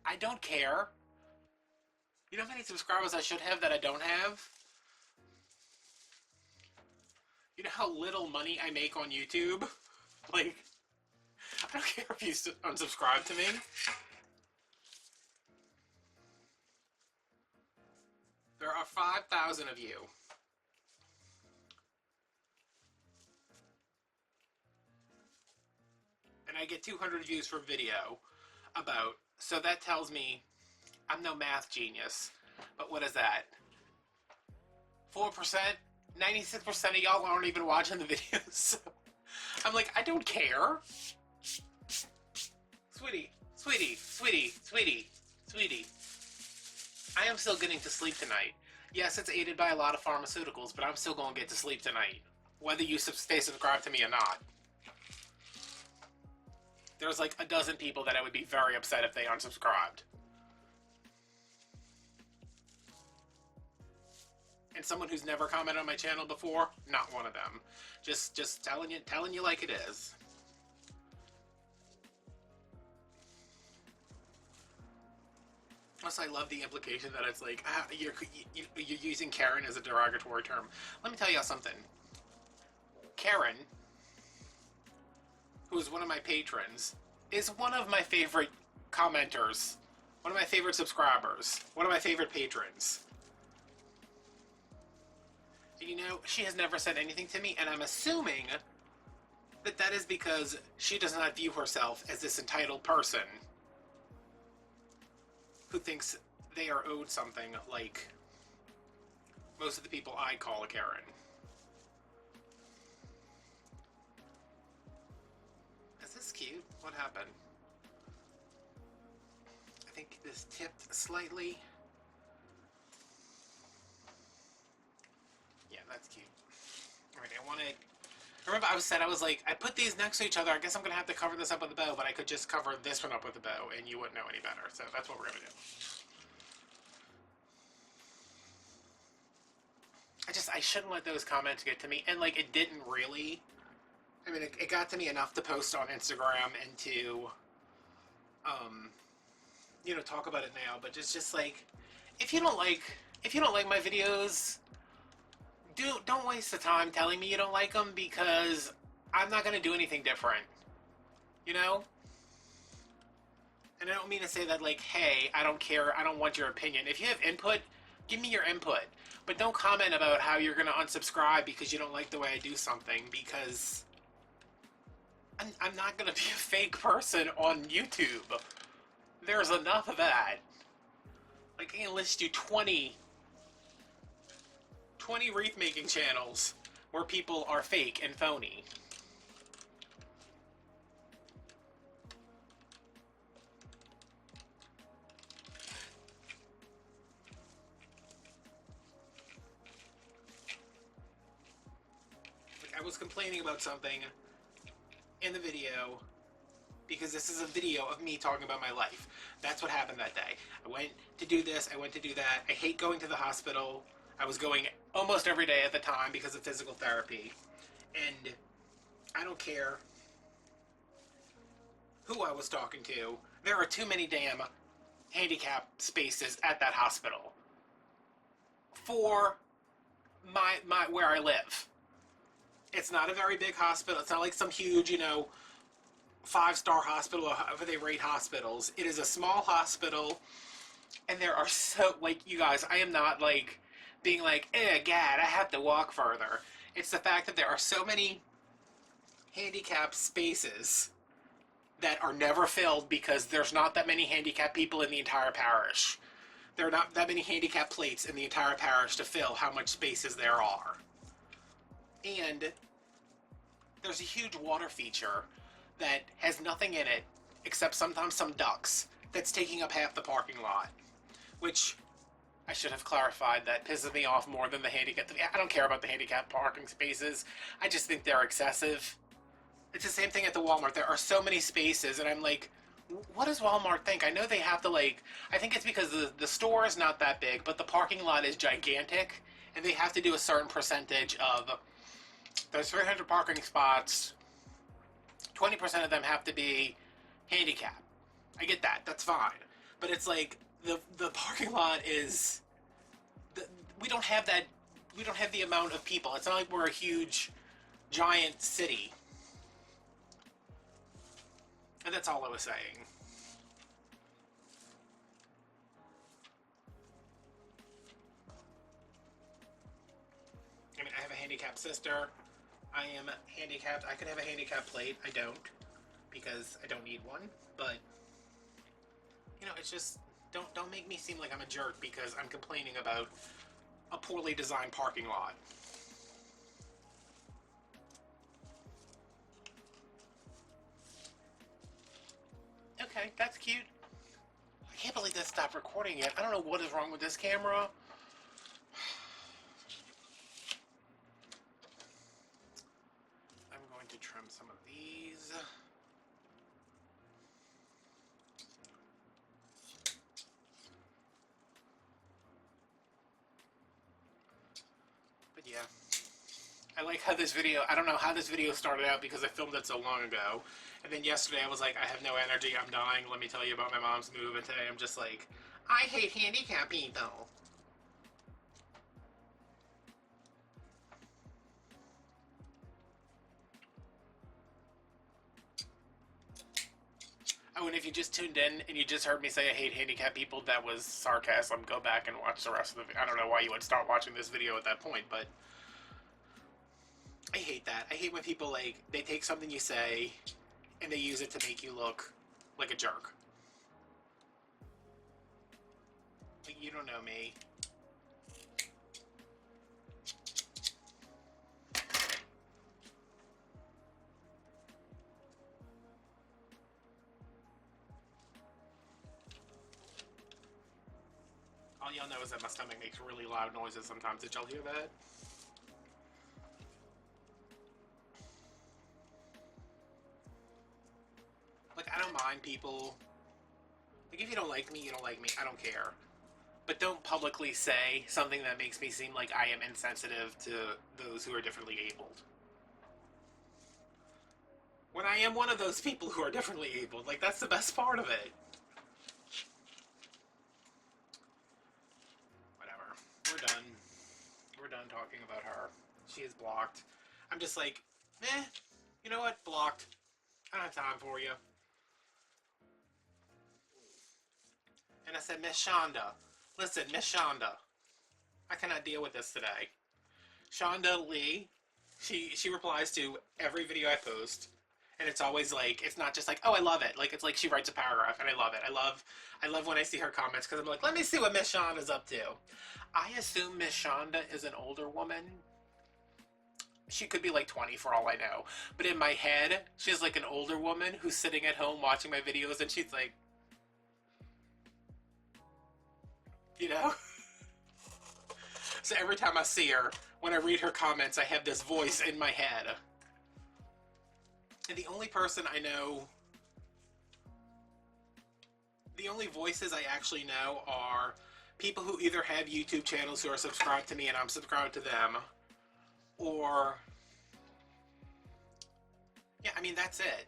I don't care. You know how many subscribers I should have that I don't have? You know how little money I make on YouTube? Like, I don't care if you unsubscribe to me. There are 5,000 of you. And I get 200 views per video about, so that tells me I'm no math genius. But what is that? 4%? 96% of y'all aren't even watching the videos. So I'm like, I don't care. Sweetie. I am still getting to sleep tonight. Yes, it's aided by a lot of pharmaceuticals, but I'm still going to get to sleep tonight. Whether you stay subscribed to me or not. There's like a dozen people that I would be very upset if they unsubscribed. And someone who's never commented on my channel before, not one of them. Just telling you like it is. Plus, I love the implication that it's like, you're using Karen as a derogatory term. Let me tell you something. Karen, who is one of my patrons, is one of my favorite commenters, one of my favorite subscribers, one of my favorite patrons. And you know, she has never said anything to me, and I'm assuming that that is because she does not view herself as this entitled person who thinks they are owed something like most of the people I call a Karen. Is this cute? What happened? I think this tipped slightly. Yeah, that's cute. Alright, I want to... Remember I was like, I put these next to each other, I guess I'm going to have to cover this up with a bow, but I could just cover this one up with a bow, and you wouldn't know any better. So that's what we're going to do. I shouldn't let those comments get to me, and like, it didn't really. I mean, it got to me enough to post on Instagram and to you know, talk about it now, but it's just like, if you don't like, if you don't like my videos, don't waste the time telling me you don't like them, because I'm not gonna do anything different, you know? And I don't mean to say that like, hey, I don't care, I don't want your opinion. If you have input, give me your input. But don't comment about how you're gonna unsubscribe because you don't like the way I do something, because I'm not gonna be a fake person on YouTube. There's enough of that. Like, I can list you 20 wreath making channels where people are fake and phony. Like, I was complaining about something in the video because this is a video of me talking about my life. That's what happened that day. I went to do this, I went to do that. I hate going to the hospital. I was going almost every day at the time because of physical therapy. And I don't care who I was talking to. There are too many damn handicap spaces at that hospital for my where I live. It's not a very big hospital. It's not like some huge, you know, 5-star hospital or however they rate hospitals. It is a small hospital, and there are so, like, you guys, I am not like being like, God, I have to walk further. It's the fact that there are so many handicapped spaces that are never filled because there's not that many handicapped people in the entire parish. There are not that many handicap plates in the entire parish to fill how much spaces there are. And there's a huge water feature that has nothing in it except sometimes some ducks that's taking up half the parking lot, which I should have clarified. That pisses me off more than the handicap. I don't care about the handicap parking spaces. I just think they're excessive. It's the same thing at the Walmart. There are so many spaces, and I'm like, what does Walmart think? I know they have to, like, I think it's because the store is not that big, but the parking lot is gigantic, and they have to do a certain percentage of, there's 300 parking spots, 20% of them have to be handicap. I get that, that's fine. But it's like, the parking lot is, we don't have that, we don't have the amount of people. It's not like we're a huge, giant city. And that's all I was saying. I mean, I have a handicapped sister. I am handicapped. I could have a handicap plate. I don't, because I don't need one. But, you know, it's just, don't make me seem like I'm a jerk because I'm complaining about a poorly designed parking lot. Okay, that's cute. I can't believe that stopped recording yet. I don't know what is wrong with this camera. I'm going to trim some of these. But yeah. I like how this video, I don't know how this video started out because I filmed it so long ago. And then yesterday I was like, I have no energy, I'm dying, let me tell you about my mom's move. And today I'm just like, I hate handicapped people. Oh, and if you just tuned in and you just heard me say I hate handicapped people, that was sarcasm. Go back and watch the rest of the video. I don't know why you would start watching this video at that point, but I hate that. I hate when people, like, they take something you say and they use it to make you look like a jerk. Like, you don't know me. All y'all know is that my stomach makes really loud noises sometimes. Did y'all hear that? Like, I don't mind people. Like, if you don't like me, you don't like me. I don't care. But don't publicly say something that makes me seem like I am insensitive to those who are differently abled. When I am one of those people who are differently abled. Like, that's the best part of it. talking about her. She is blocked. I'm just like, you know what? Blocked. I don't have time for you. And I said, Miss Shonda, listen, Miss Shonda, I cannot deal with this today. Shonda Lee, she replies to every video I post, and it's always like, it's not just like, oh, I love it. Like, it's like she writes a paragraph, and I love it. I love when I see her comments, because I'm like, let me see what Miss Shonda's up to. I assume Miss Shonda is an older woman. She could be like 20 for all I know. But in my head, she's like an older woman who's sitting at home watching my videos, and she's like, you know? So every time I see her, when I read her comments, I have this voice in my head. And the only person I know, the only voices I actually know are people who either have YouTube channels who are subscribed to me and I'm subscribed to them, or, yeah, I mean, that's it.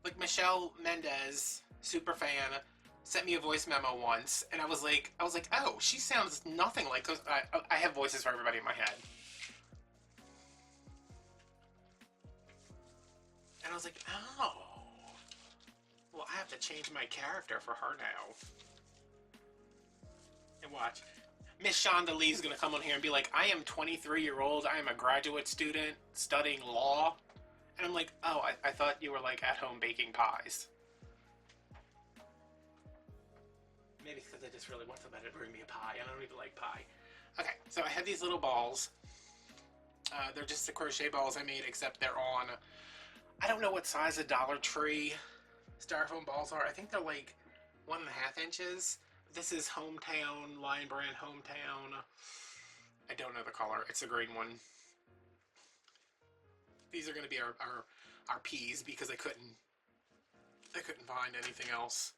Like Michelle Mendez, super fan, sent me a voice memo once, and I was like, oh, she sounds nothing like, cause I have voices for everybody in my head. And I was like, oh, well, I have to change my character for her now. And watch, Miss Shonda Lee's gonna come on here and be like, I am 23-year-old, I am a graduate student studying law. And I'm like, oh, I thought you were like at home baking pies. Maybe because I just really want somebody to bring me a pie, and I don't even like pie. Okay, so I have these little balls. They're just the crochet balls I made, except they're on, I don't know what size the Dollar Tree styrofoam balls are. I think they're like 1.5 inches. This is Hometown, Lion Brand Hometown. I don't know the color. It's a green one. These are going to be our peas because I couldn't find anything else.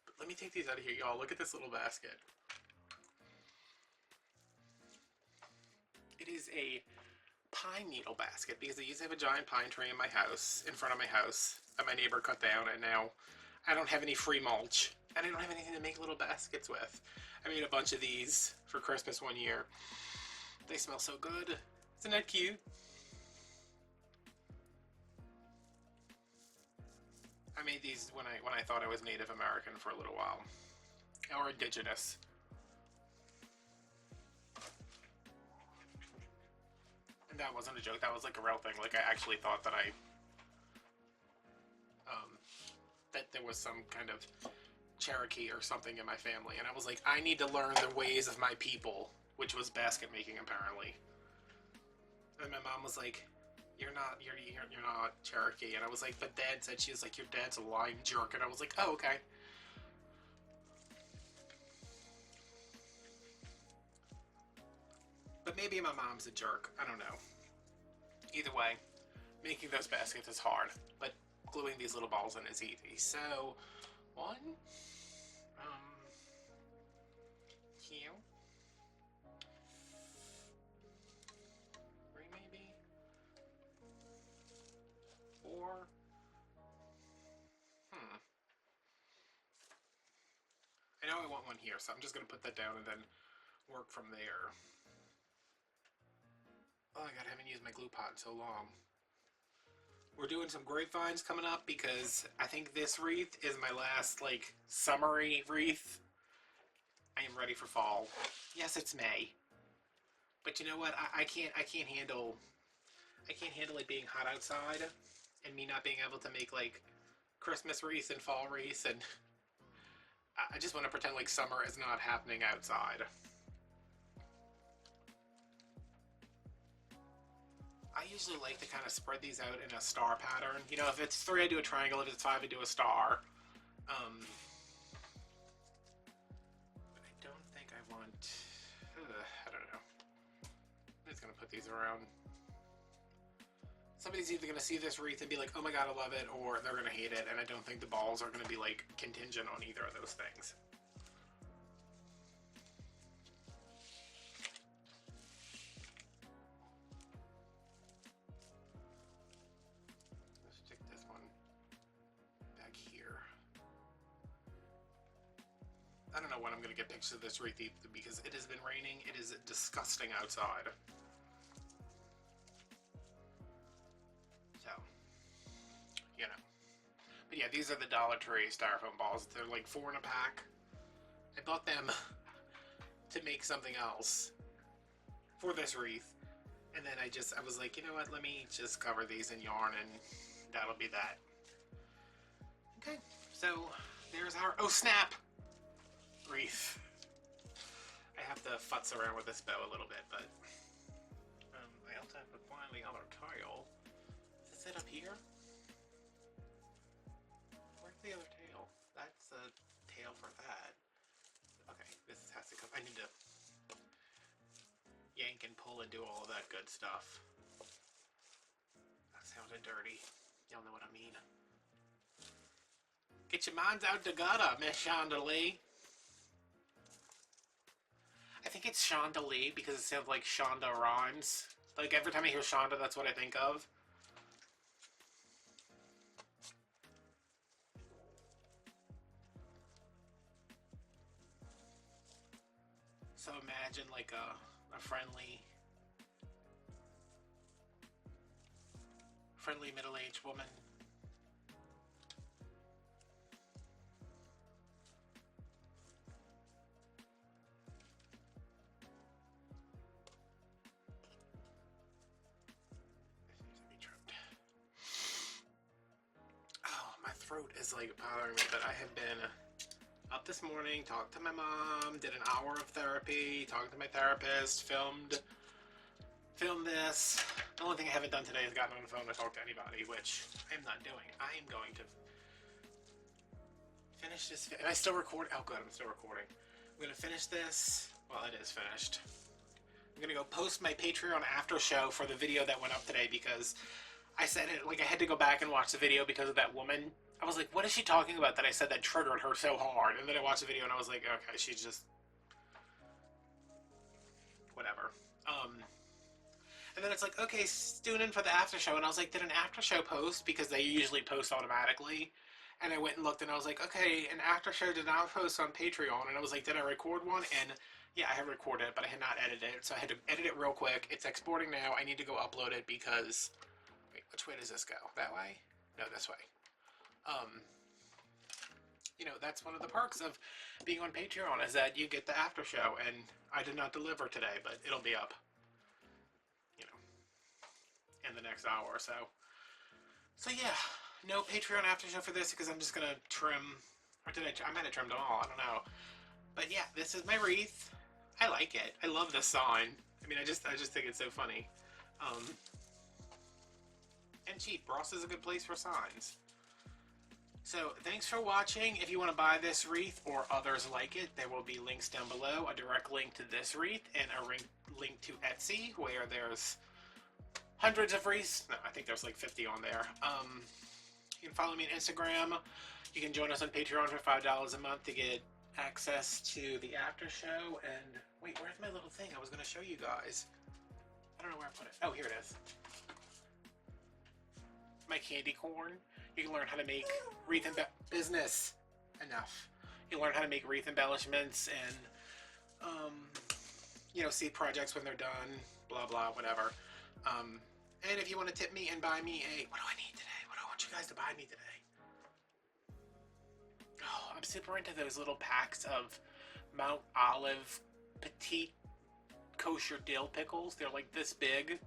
But let me take these out of here, y'all. Look at this little basket. It is a pine needle basket because I used to have a giant pine tree in my house, in front of my house, that my neighbor cut down, and now I don't have any free mulch, and I don't have anything to make little baskets with. I made a bunch of these for Christmas one year. They smell so good. Isn't that cute? I made these when I thought I was Native American for a little while, or indigenous. And that wasn't a joke. That was like a real thing. Like I actually thought that that there was some kind of Cherokee or something in my family, and I was like, I need to learn the ways of my people, which was basket making apparently. And my mom was like, you're not Cherokee. And I was like, but Dad said, she was like, your dad's a lying jerk. And I was like, oh, okay. But maybe my mom's a jerk. I don't know. Either way, making those baskets is hard, but gluing these little balls in is easy. So, one, here, three maybe, four, I know I want one here, so I'm just going to put that down and then work from there. Oh my god, I haven't used my glue pot in so long. We're doing some grapevines coming up because I think this wreath is my last, like, summery wreath. I am ready for fall. Yes, it's May. But you know what? I can't handle it being hot outside and me not being able to make, like, Christmas wreaths and fall wreaths, and I just want to pretend like summer is not happening outside. I usually like to kind of spread these out in a star pattern. You know, if it's 3, I do a triangle. If it's 5, I do a star. But I don't think I want... I don't know. I'm just going to put these around. Somebody's either going to see this wreath and be like, oh my god, I love it, or they're going to hate it, and I don't think the balls are going to be, like, contingent on either of those things. I don't know when I'm going to get pictures of this wreath because it has been raining. It is disgusting outside. So, you know. But yeah, these are the Dollar Tree styrofoam balls. They're like 4 in a pack. I bought them to make something else for this wreath. And then I was like, you know what, let me just cover these in yarn and that'll be that. Okay, so there's our, oh snap, wreath. I have to futz around with this bow a little bit, but I also have to find the other tail. Is it up here? Where's the other tail? That's the tail for that. Okay, this has to come. I need to yank and pull and do all of that good stuff. That sounded dirty. Y'all know what I mean. Get your minds out the gutter, Miss Shonda Lee. I think it's Shonda Lee because it sounds like Shonda rhymes. Like every time I hear Shonda, that's what I think of. So imagine like a friendly middle-aged woman. Oh, my throat is like bothering me, but I have been up this morning, talked to my mom, did an hour of therapy, talked to my therapist, filmed this. The only thing I haven't done today is gotten on the phone to talk to anybody, which I'm not doing. I am going to finish this. Am I still recording? Oh, good, I'm still recording. I'm going to finish this. Well, it is finished. I'm going to go post my Patreon after show for the video that went up today because I said it, like I had to go back and watch the video because of that woman. I was like, what is she talking about that I said that triggered her so hard? And then I watched the video and I was like, okay, she's just... whatever. And then it's like, okay, tune in for the after show. And I was like, did an after show post? Because they usually post automatically. And I went and looked and I was like, okay, an after show did not post on Patreon. And I was like, did I record one? And yeah, I have recorded it, but I had not edited it. So I had to edit it real quick. It's exporting now. I need to go upload it because... wait, which way does this go? That way? No, this way. You know, that's one of the perks of being on Patreon is that you get the after show, and I did not deliver today, but it'll be up, you know, in the next hour or so. So yeah, no Patreon after show for this because I'm just gonna trim, or did I might have trimmed them all, I don't know. But yeah, this is my wreath. I like it. I love this sign. I mean, I just think it's so funny. And cheap. Ross is a good place for signs. So, thanks for watching. If you want to buy this wreath or others like it, there will be links down below. A direct link to this wreath and a link to Etsy, where there's hundreds of wreaths. No, I think there's like 50 on there. You can follow me on Instagram. You can join us on Patreon for $5 a month to get access to the after show. And, wait, where's my little thing? I was going to show you guys. I don't know where I put it. Oh, here it is. My candy corn. You can learn how to make wreath business. Enough. You learn how to make wreath embellishments and, you know, see projects when they're done. Blah, blah, whatever. And if you want to tip me and buy me what do I need today? What do I want you guys to buy me today? Oh, I'm super into those little packs of Mount Olive petite kosher dill pickles. They're like this big.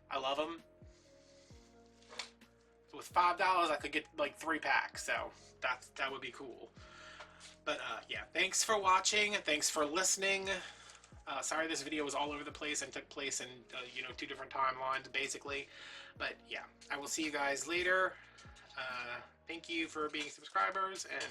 I love them. So with $5, I could get like 3 packs, so that would be cool. But yeah, thanks for watching. Thanks for listening. Sorry this video was all over the place and took place in you know, 2 different timelines basically. But yeah, I will see you guys later. Thank you for being subscribers, and